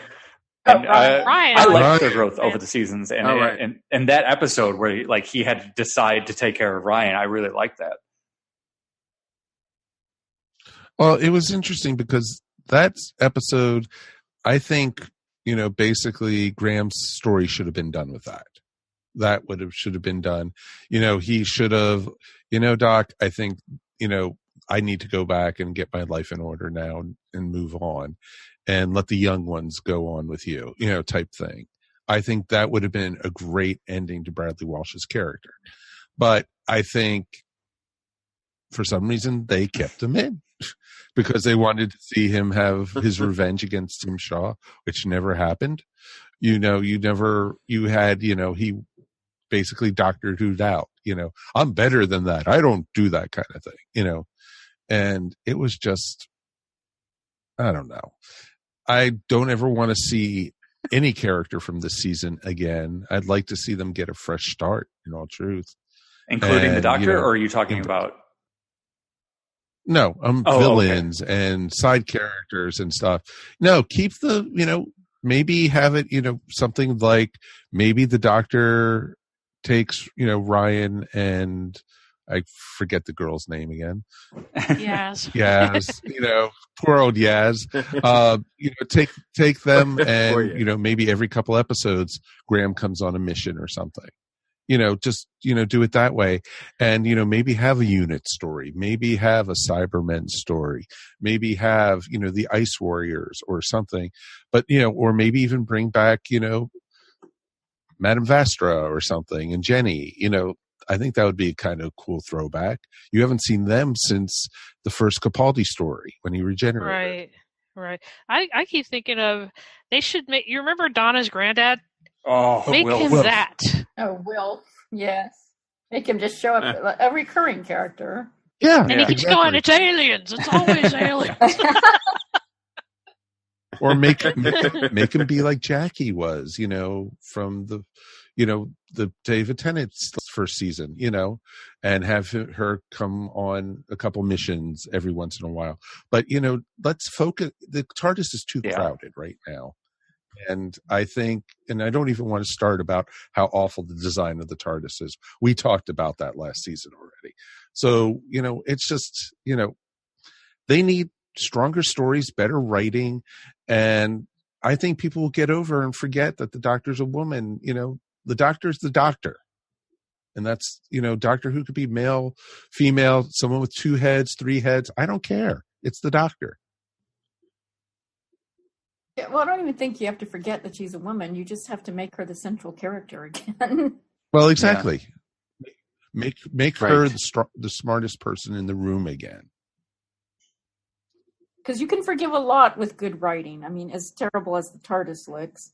Ryan. I liked their growth over the seasons, and right. and that episode where he had to decide to take care of Ryan, I really liked that. Well, it was interesting because that episode, I think, basically Graham's story should have been done with that. That should have been done. He should have, Doc, I think, I need to go back and get my life in order now and move on and let the young ones go on with you, type thing. I think that would have been a great ending to Bradley Walsh's character. But I think for some reason they kept him in because they wanted to see him have his revenge against Tim Shaw, which never happened. He basically Doctor Who'd out, I'm better than that. I don't do that kind of thing, and it was just, I don't know. I don't ever want to see any character from this season again. I'd like to see them get a fresh start, in all truth. Including the Doctor, or are you talking about? No, villains and side characters and stuff. No, keep the, maybe have it, something like maybe the Doctor takes, Ryan and I forget the girl's name again. Yaz. Yaz, poor old Yaz. Take them and, maybe every couple episodes, Graham comes on a mission or something. Just, do it that way. And, maybe have a unit story, maybe have a Cybermen story, maybe have, the Ice Warriors or something, but, or maybe even bring back, Madame Vastra or something and Jenny, I think that would be a kind of cool throwback. You haven't seen them since the first Capaldi story when he regenerated. Right. I keep thinking of, they should make, you remember Donna's granddad? Oh, make him Will. that. Oh, Will. Yes. Make him just show up, a recurring character. Yeah. And he keeps going, it's aliens. It's always aliens. Or make him be like Jackie was, from the, the David Tennant's first season, and have her come on a couple missions every once in a while. But, let's focus. The TARDIS is too crowded right now. And I think, and I don't even want to start about how awful the design of the TARDIS is. We talked about that last season already. So, it's just, they need stronger stories, better writing. And I think people will get over and forget that the Doctor's a woman. The Doctor's the Doctor. And that's, Doctor Who could be male, female, someone with 2 heads, 3 heads. I don't care. It's the Doctor. Yeah, well, I don't even think you have to forget that she's a woman. You just have to make her the central character again. Well, exactly. Yeah. Make right. her the smartest person in the room again. Because you can forgive a lot with good writing. I mean, as terrible as the TARDIS looks,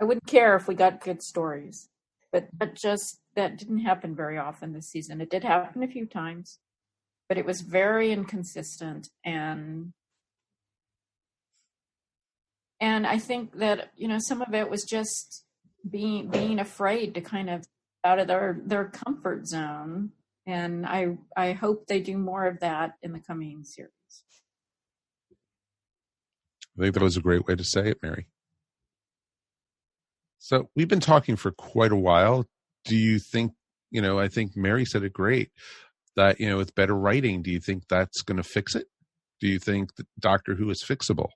I wouldn't care if we got good stories. But that didn't happen very often this season. It did happen a few times, but it was very inconsistent. And I think that, some of it was just being afraid to kind of out of their comfort zone. And I hope they do more of that in the coming series. I think that was a great way to say it, Mary. So we've been talking for quite a while. Do you think, I think Mary said it great, that, with better writing, do you think that's going to fix it? Do you think that Doctor Who is fixable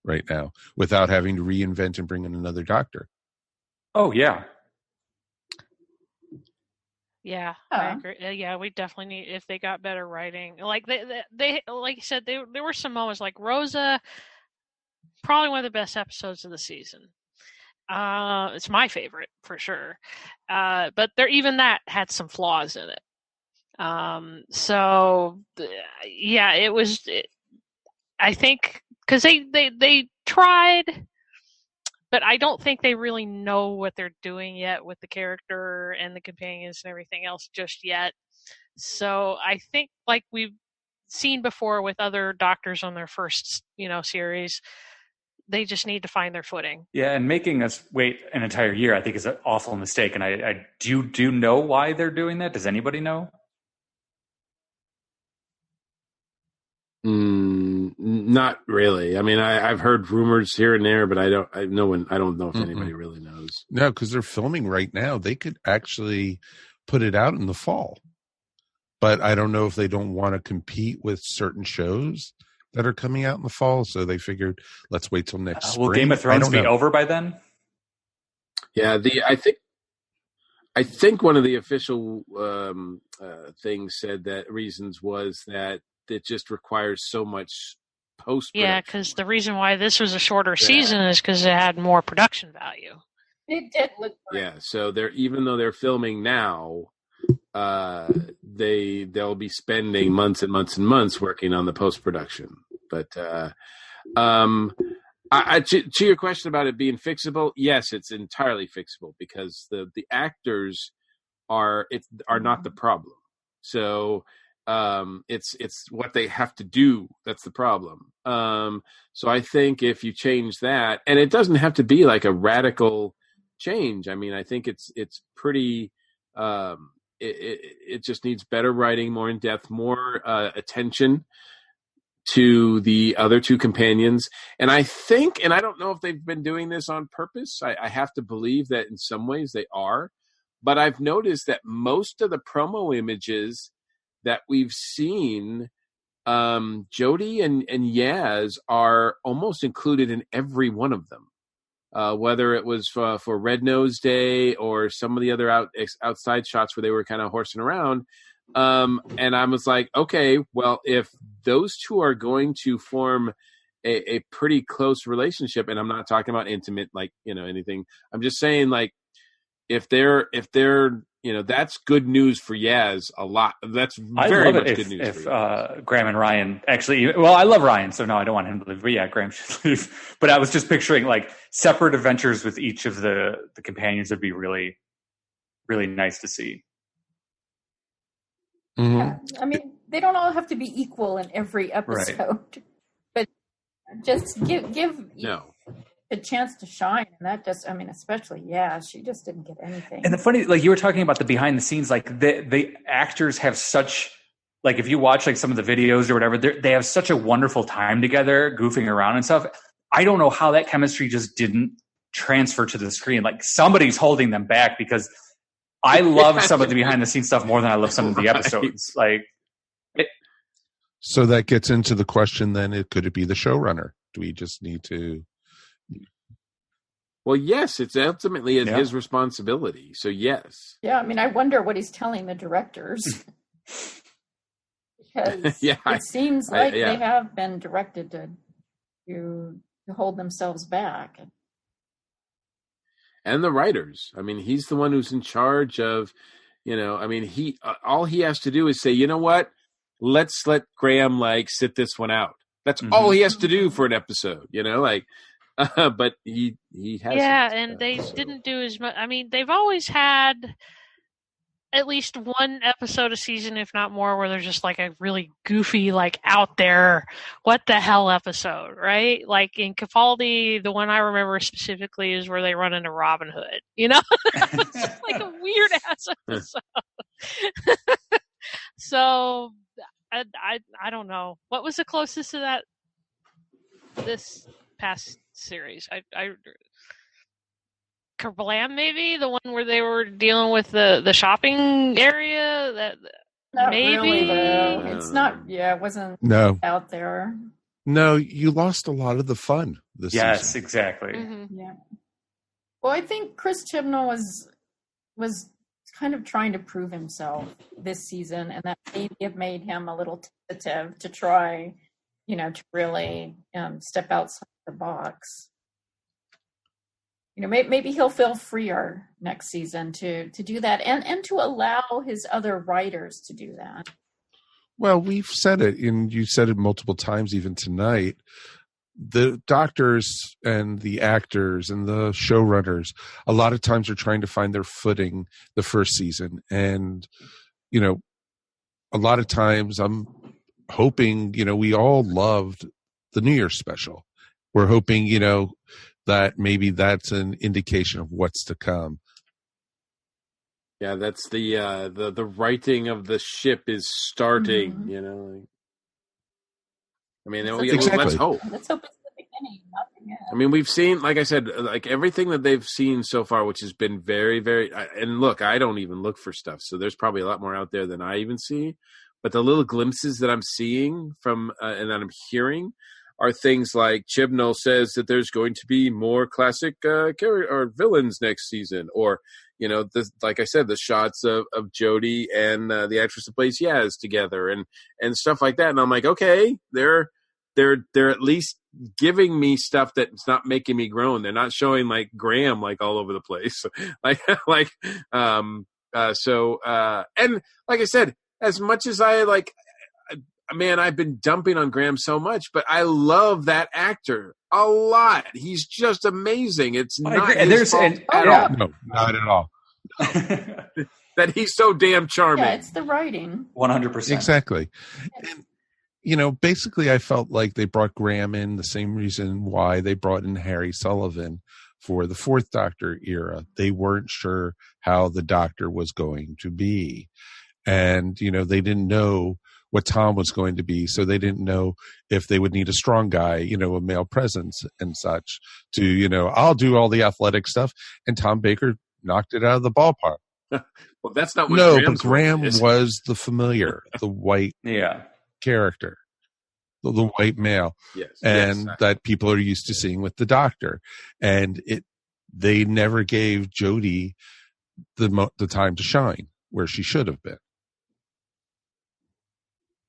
right now without having to reinvent and bring in another Doctor? Oh, yeah. Yeah, I agree. Yeah, we definitely need, if they got better writing. Like they like you said, there were some moments like Rosa, probably one of the best episodes of the season. It's my favorite for sure. But even that had some flaws in it. So yeah, it was I think because they tried, but I don't think they really know what they're doing yet with the character and the companions and everything else just yet. So I think, like we've seen before with other doctors on their first, series, they just need to find their footing. Yeah, and making us wait an entire year, I think, is an awful mistake. And I do you know why they're doing that? Does anybody know? Not really. I mean, I've heard rumors here and there, but I don't know if anybody really knows. No, because they're filming right now. They could actually put it out in the fall, but I don't know if they don't want to compete with certain shows that are coming out in the fall. So they figured, let's wait till next spring. Will Game of Thrones be over by then? Yeah, I think one of the official things said that reasons was that it just requires so much post-production. Yeah, because the reason why this was a shorter season is because it had more production value. It did look great. Yeah, so even though they're filming now, they'll be spending months and months and months working on the post-production. But to your question about it being fixable, yes, it's entirely fixable because the actors are not the problem. So it's what they have to do that's the problem. So I think if you change that, and it doesn't have to be like a radical change. I mean, I think it's pretty. It just needs better writing, more in depth, more attention to the other two companions. And I think, and I don't know if they've been doing this on purpose. I have to believe that in some ways they are, but I've noticed that most of the promo images that we've seen, Jodie and Yaz are almost included in every one of them. Whether it was for Red Nose Day or some of the other outside shots where they were kind of horsing around. And I was like, okay, well, if those two are going to form a pretty close relationship, and I'm not talking about intimate, like, anything. I'm just saying, like, if they're that's good news for Yaz a lot. That's very much good news for Yaz. Graham and Ryan actually, well, I love Ryan, so no, I don't want him to leave. But yeah, Graham should leave. But I was just picturing like separate adventures with each of the companions would be really, really nice to see. Mm-hmm. Yeah. I mean, they don't all have to be equal in every episode, right. But just give a chance to shine. And that just, I mean, especially, she just didn't get anything. And the funny, like you were talking about the behind the scenes, like the actors have such, like if you watch like some of the videos or whatever, they have such a wonderful time together, goofing around and stuff. I don't know how that chemistry just didn't transfer to the screen. Like somebody's holding them back because I love some of the behind the scenes stuff more than I love some of the episodes. So that gets into the question then, could it be the showrunner? Do we just need to? Well, yes, it's ultimately his responsibility. So yes. Yeah, I mean, I wonder what he's telling the directors. Because it seems like they have been directed to hold themselves back. And the writers. I mean, he's the one who's in charge of, I mean, all he has to do is say, you know what? Let's let Graham sit this one out. That's all he has to do for an episode, but he hasn't. Yeah, and they didn't do as much. I mean, they've always had at least one episode a season, if not more, where there's just like a really goofy, out there, what the hell episode, right? Like in Capaldi, the one I remember specifically is where they run into Robin Hood, It's just like a weird ass episode. So I don't know. What was the closest to that this past series? Kerblam, maybe the one where they were dealing with the shopping area. That not maybe really, though. It's not. Yeah, it wasn't. Out there. No, you lost a lot of the fun this season. Yes, exactly. Mm-hmm. Yeah. Well, I think Chris Chibnall was kind of trying to prove himself this season, and that maybe it made him a little tentative to try, to really step outside the box. Maybe he'll feel freer next season to do that and to allow his other writers to do that. Well, we've said it, and you said it multiple times even tonight. The doctors and the actors and the showrunners a lot of times are trying to find their footing the first season. And, you know, a lot of times I'm hoping, you know, we all loved the New Year's special. We're hoping, you know, that maybe that's an indication of what's to come. Yeah, that's the righting of the ship is starting, you know. I mean, Exactly. let's hope. Let's hope it's the beginning, not the end. I mean, we've seen, like I said, like everything that they've seen so far, which has been very, very, and look, I don't even look for stuff. So there's probably a lot more out there than I even see. But the little glimpses that I'm seeing from, and that I'm hearing are things like Chibnall says that there's going to be more classic character or villains next season. Or, you know, like I said, the shots of Jodie and the actress that plays Yaz together and stuff like that. And I'm like, okay, they're at least giving me stuff that's not making me groan. They're not showing like Graham like all over the place. And like I said, as much as I like, man, I've been dumping on Graham so much, but I love that actor a lot. He's just amazing. It's not his fault at all. No, not at all. That he's so damn charming. Yeah, it's the writing. 100%. Exactly. And, you know, basically I felt like they brought Graham in the same reason why they brought in Harry Sullivan for the Fourth Doctor era. They weren't sure how the Doctor was going to be. And, you know, they didn't know what Tom was going to be, so they didn't know if they would need a strong guy, you know, a male presence and such to, you know, I'll do all the athletic stuff. And Tom Baker knocked it out of the ballpark. Well, that's not what but Graham was the familiar, the white character, the white male, and that people are used to seeing with the Doctor. And they never gave Jodie the time to shine where she should have been.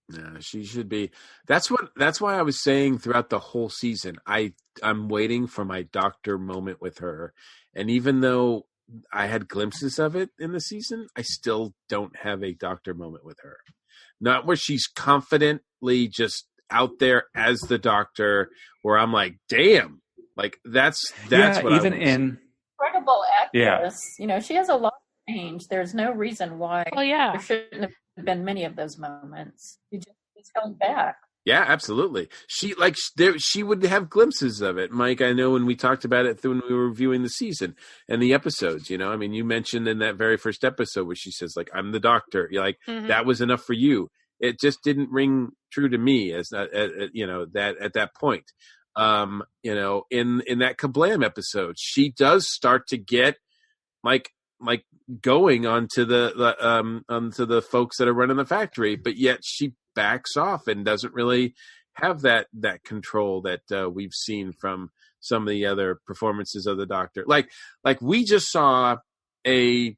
Yeah, she should be. That's why I was saying throughout the whole season, I'm waiting for my Doctor moment with her. And even though I had glimpses of it in the season, I still don't have a Doctor moment with her. Not where she's confidently just out there as the Doctor, where I'm like, damn, like that's what even I in Incredible actress. You know, she has a lot of range. There's no reason why there shouldn't have been many of those moments. She's going back. Yeah, absolutely. She would have glimpses of it, Mike. I know when we talked about it when we were reviewing the season and the episodes. You know, I mean, you mentioned in that very first episode where she says, "Like, I'm the Doctor." You're like, that was enough for you. It just didn't ring true to me as you know that at that point. You know, in that Kablam episode, she does start to get like going onto the folks that are running the factory, but yet she backs off and doesn't really have that control that we've seen from some of the other performances of the Doctor. Like we just saw a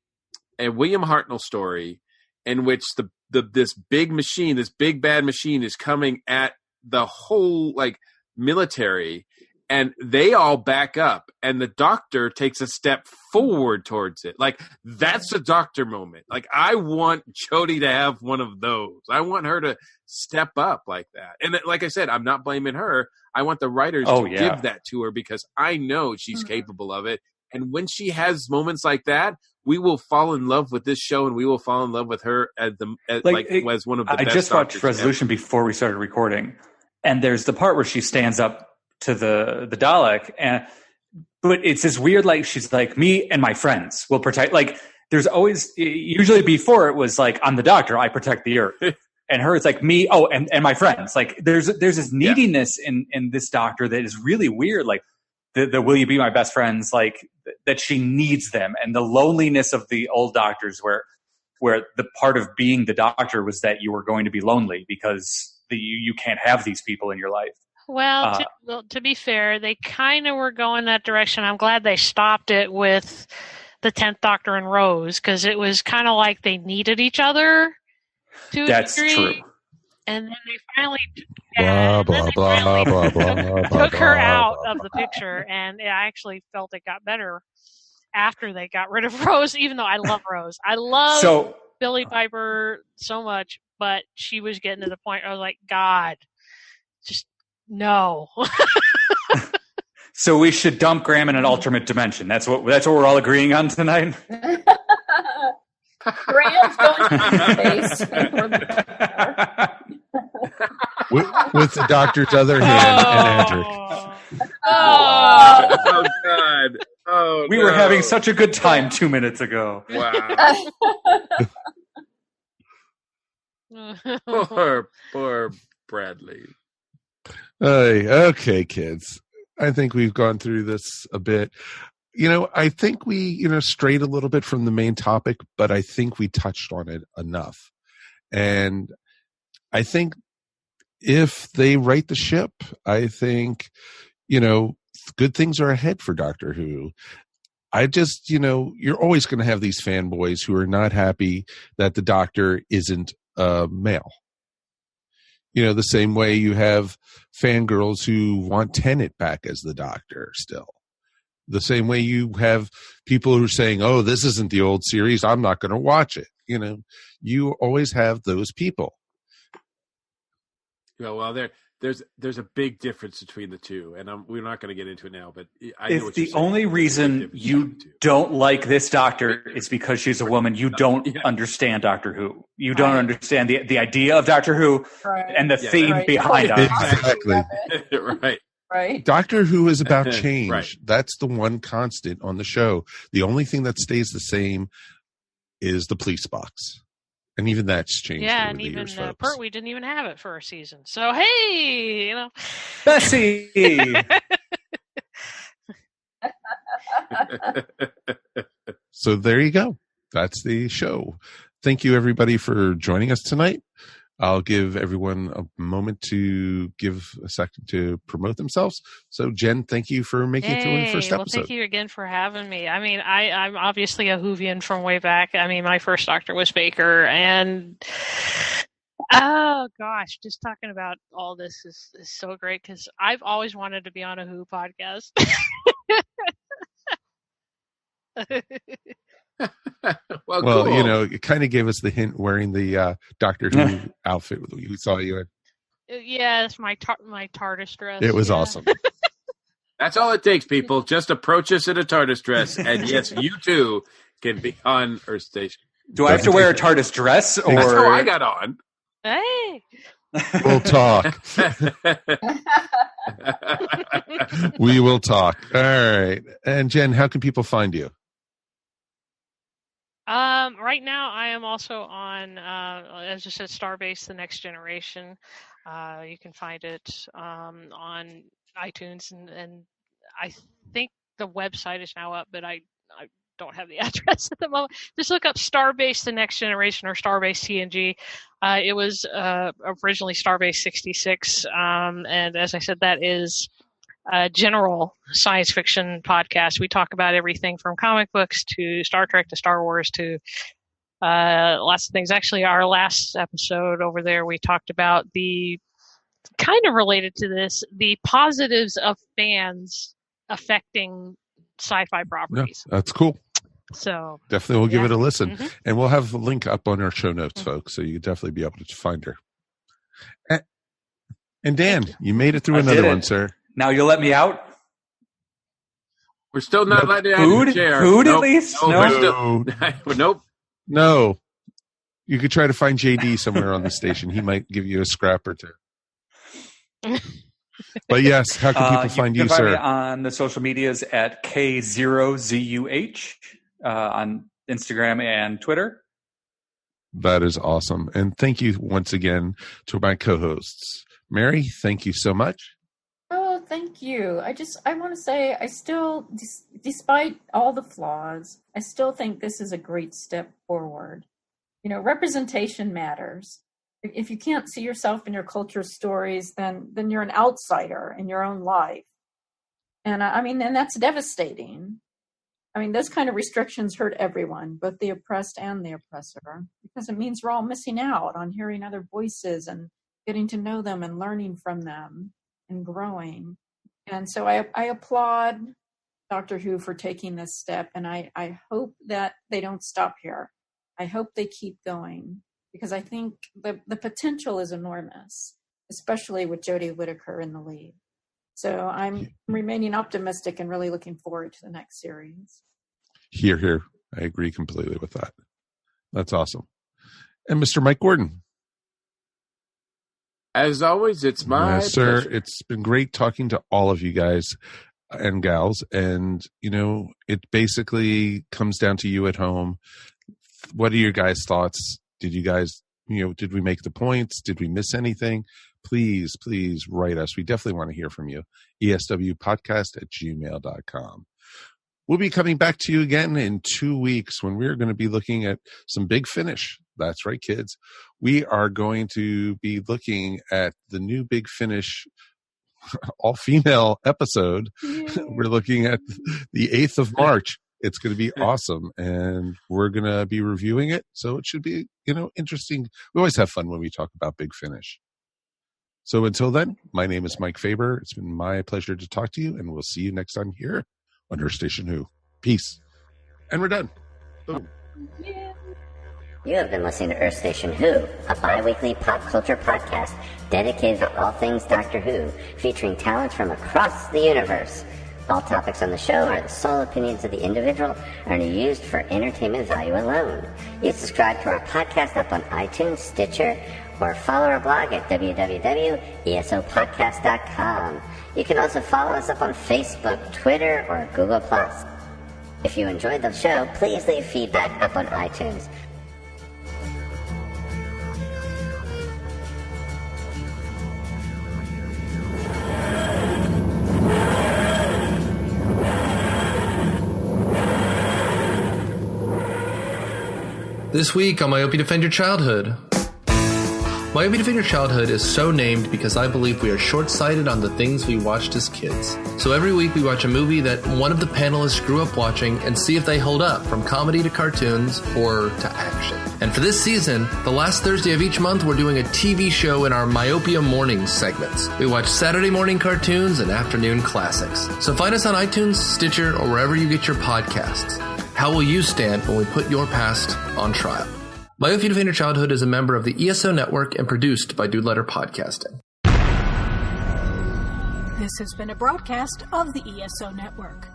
William Hartnell story in which this big machine, this big bad machine, is coming at the whole like military. And they all back up, and the Doctor takes a step forward towards it. Like, that's a Doctor moment. Like, I want Jodie to have one of those. I want her to step up like that. And like I said, I'm not blaming her. I want the writers to give that to her because I know she's capable of it. And when she has moments like that, we will fall in love with this show, and we will fall in love with her as one of the best. I just watched Resolution before we started recording, and there's the part where she stands up to the Dalek, but it's this weird, like, she's like, me and my friends will protect, like, there's always, usually before it was like, I'm the Doctor, I protect the Earth. And her, it's like me, and my friends. Like, there's this neediness in this Doctor that is really weird, like, the will you be my best friends, like, that she needs them, and the loneliness of the old Doctors where the part of being the Doctor was that you were going to be lonely because you can't have these people in your life. Well, to be fair, they kind of were going that direction. I'm glad they stopped it with the 10th Doctor and Rose, because it was kind of like they needed each other to a degree. True. And then they finally took her out of the picture, and I actually felt it got better after they got rid of Rose, even though I love Rose. I love Billie Piper so much, but she was getting to the point where I was like, God, just no. So we should dump Graham in an alternate dimension. That's what we're all agreeing on tonight. Graham's going to space. with the doctor's other hand and Andrew. Oh God! Oh, we were having such a good time 2 minutes ago. Wow. poor Bradley. Okay, kids. I think we've gone through this a bit. I think we, strayed a little bit from the main topic, but I think we touched on it enough. And I think if they right the ship, I think, good things are ahead for Doctor Who. I just, you're always going to have these fanboys who are not happy that the Doctor isn't male. The same way you have fangirls who want Tennant back as the Doctor still. The same way you have people who are saying, oh, this isn't the old series, I'm not going to watch it. You always have those people. Well, there's a big difference between the two, and we're not going to get into it now. But if the only reason you don't like this Doctor is because she's a woman, you don't understand Doctor Who. You don't understand the idea of Doctor Who and the theme behind it. Exactly. Right. Doctor Who is about change. Right. That's the one constant on the show. The only thing that stays the same is the police box. And even that's changed. Yeah, over and the even years, folks. we didn't even have it for a season. So hey, Bessie. So there you go. That's the show. Thank you, everybody, for joining us tonight. I'll give everyone a moment to give a second to promote themselves. So, Jen, thank you for making it through the first episode. Well, thank you again for having me. I mean, I'm obviously a Whovian from way back. I mean, my first Doctor was Baker, and oh gosh, just talking about all this is so great because I've always wanted to be on a Who podcast. Well, cool. It kind of gave us the hint wearing the Doctor Who outfit we saw you in. Yeah, it's my TARDIS dress. It was awesome. That's all it takes, people. Just approach us in a TARDIS dress, and yes, you too can be on Earth Station. Do I have to wear a TARDIS dress? Or... That's how I got on. Hey. We'll talk. We will talk. All right. And Jen, how can people find you? Right now I am also on, as I said, Starbase: The Next Generation. You can find it on iTunes, and I think the website is now up, but I don't have the address at the moment. Just look up Starbase: The Next Generation or Starbase TNG. It was originally Starbase 66, and as I said, that is a general science fiction podcast. We talk about everything from comic books to Star Trek to Star Wars to lots of things. Actually, our last episode over there, we talked about the kind of related to this, the positives of fans affecting sci-fi properties. Yeah, that's cool. So definitely we'll give it a listen. Mm-hmm. And we'll have a link up on our show notes, folks, so you definitely be able to find her. And Dan, you made it through another one, sir. Now you'll let me out? We're still not letting you out of the chair. Food at least? No. Nope. No. You could try to find JD somewhere on the station. He might give you a scrap or two. But yes, how can people find you, sir? Find me on the social medias at K0ZUH on Instagram and Twitter. That is awesome. And thank you once again to my co-hosts. Mary, thank you so much. Oh, thank you. I want to say I still, despite all the flaws, I still think this is a great step forward. Representation matters. If you can't see yourself in your culture's stories, then you're an outsider in your own life. And and that's devastating. Those kind of restrictions hurt everyone, both the oppressed and the oppressor, because it means we're all missing out on hearing other voices and getting to know them and learning from them and growing. And so I applaud Doctor Who for taking this step, and I hope that they don't stop here. I hope they keep going. because I think the potential is enormous, especially with Jodie Whittaker in the lead. So I'm remaining optimistic and really looking forward to the next series. Here. I agree completely with that. That's awesome. And Mr. Mike Gordon. As always, it's my sir. pleasure. It's been great talking to all of you guys and gals. And, it basically comes down to you at home. What are your guys' thoughts? Did you guys, did we make the points? Did we miss anything? Please write us. We definitely want to hear from you. eswpodcast@gmail.com. We'll be coming back to you again in 2 weeks when we're going to be looking at some Big Finish. That's right, kids. We are going to be looking at the new Big Finish all-female episode. We're looking at the 8th of March. It's going to be awesome, and we're going to be reviewing it. So it should be, interesting. We always have fun when we talk about Big Finish. So until then, my name is Mike Faber. It's been my pleasure to talk to you, and we'll see you next time here on Earth Station Who. Peace. And we're done. Boom. You have been listening to Earth Station Who, a bi-weekly pop culture podcast dedicated to all things Doctor Who, featuring talent from across the universe. All topics on the show are the sole opinions of the individual and are used for entertainment value alone. You subscribe to our podcast up on iTunes, Stitcher, or follow our blog at www.esopodcast.com. You can also follow us up on Facebook, Twitter, or Google+. If you enjoyed the show, please leave feedback up on iTunes. This week on Myopia Defend Your Childhood. Myopia Defend Your Childhood is so named because I believe we are short-sighted on the things we watched as kids. So every week we watch a movie that one of the panelists grew up watching and see if they hold up, from comedy to cartoons or to action. And for this season, the last Thursday of each month, we're doing a TV show in our Myopia Mornings segments. We watch Saturday morning cartoons and afternoon classics. So find us on iTunes, Stitcher, or wherever you get your podcasts. How will you stand when we put your past on trial? Myopia Defend Your Childhood is a member of the ESO Network and produced by Dude Letter Podcasting. This has been a broadcast of the ESO Network.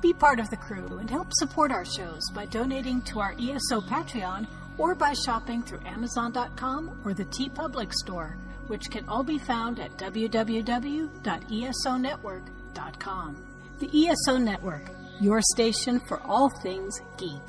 Be part of the crew and help support our shows by donating to our ESO Patreon or by shopping through Amazon.com or the TeePublic store, which can all be found at www.esonetwork.com. The ESO Network, your station for all things geek.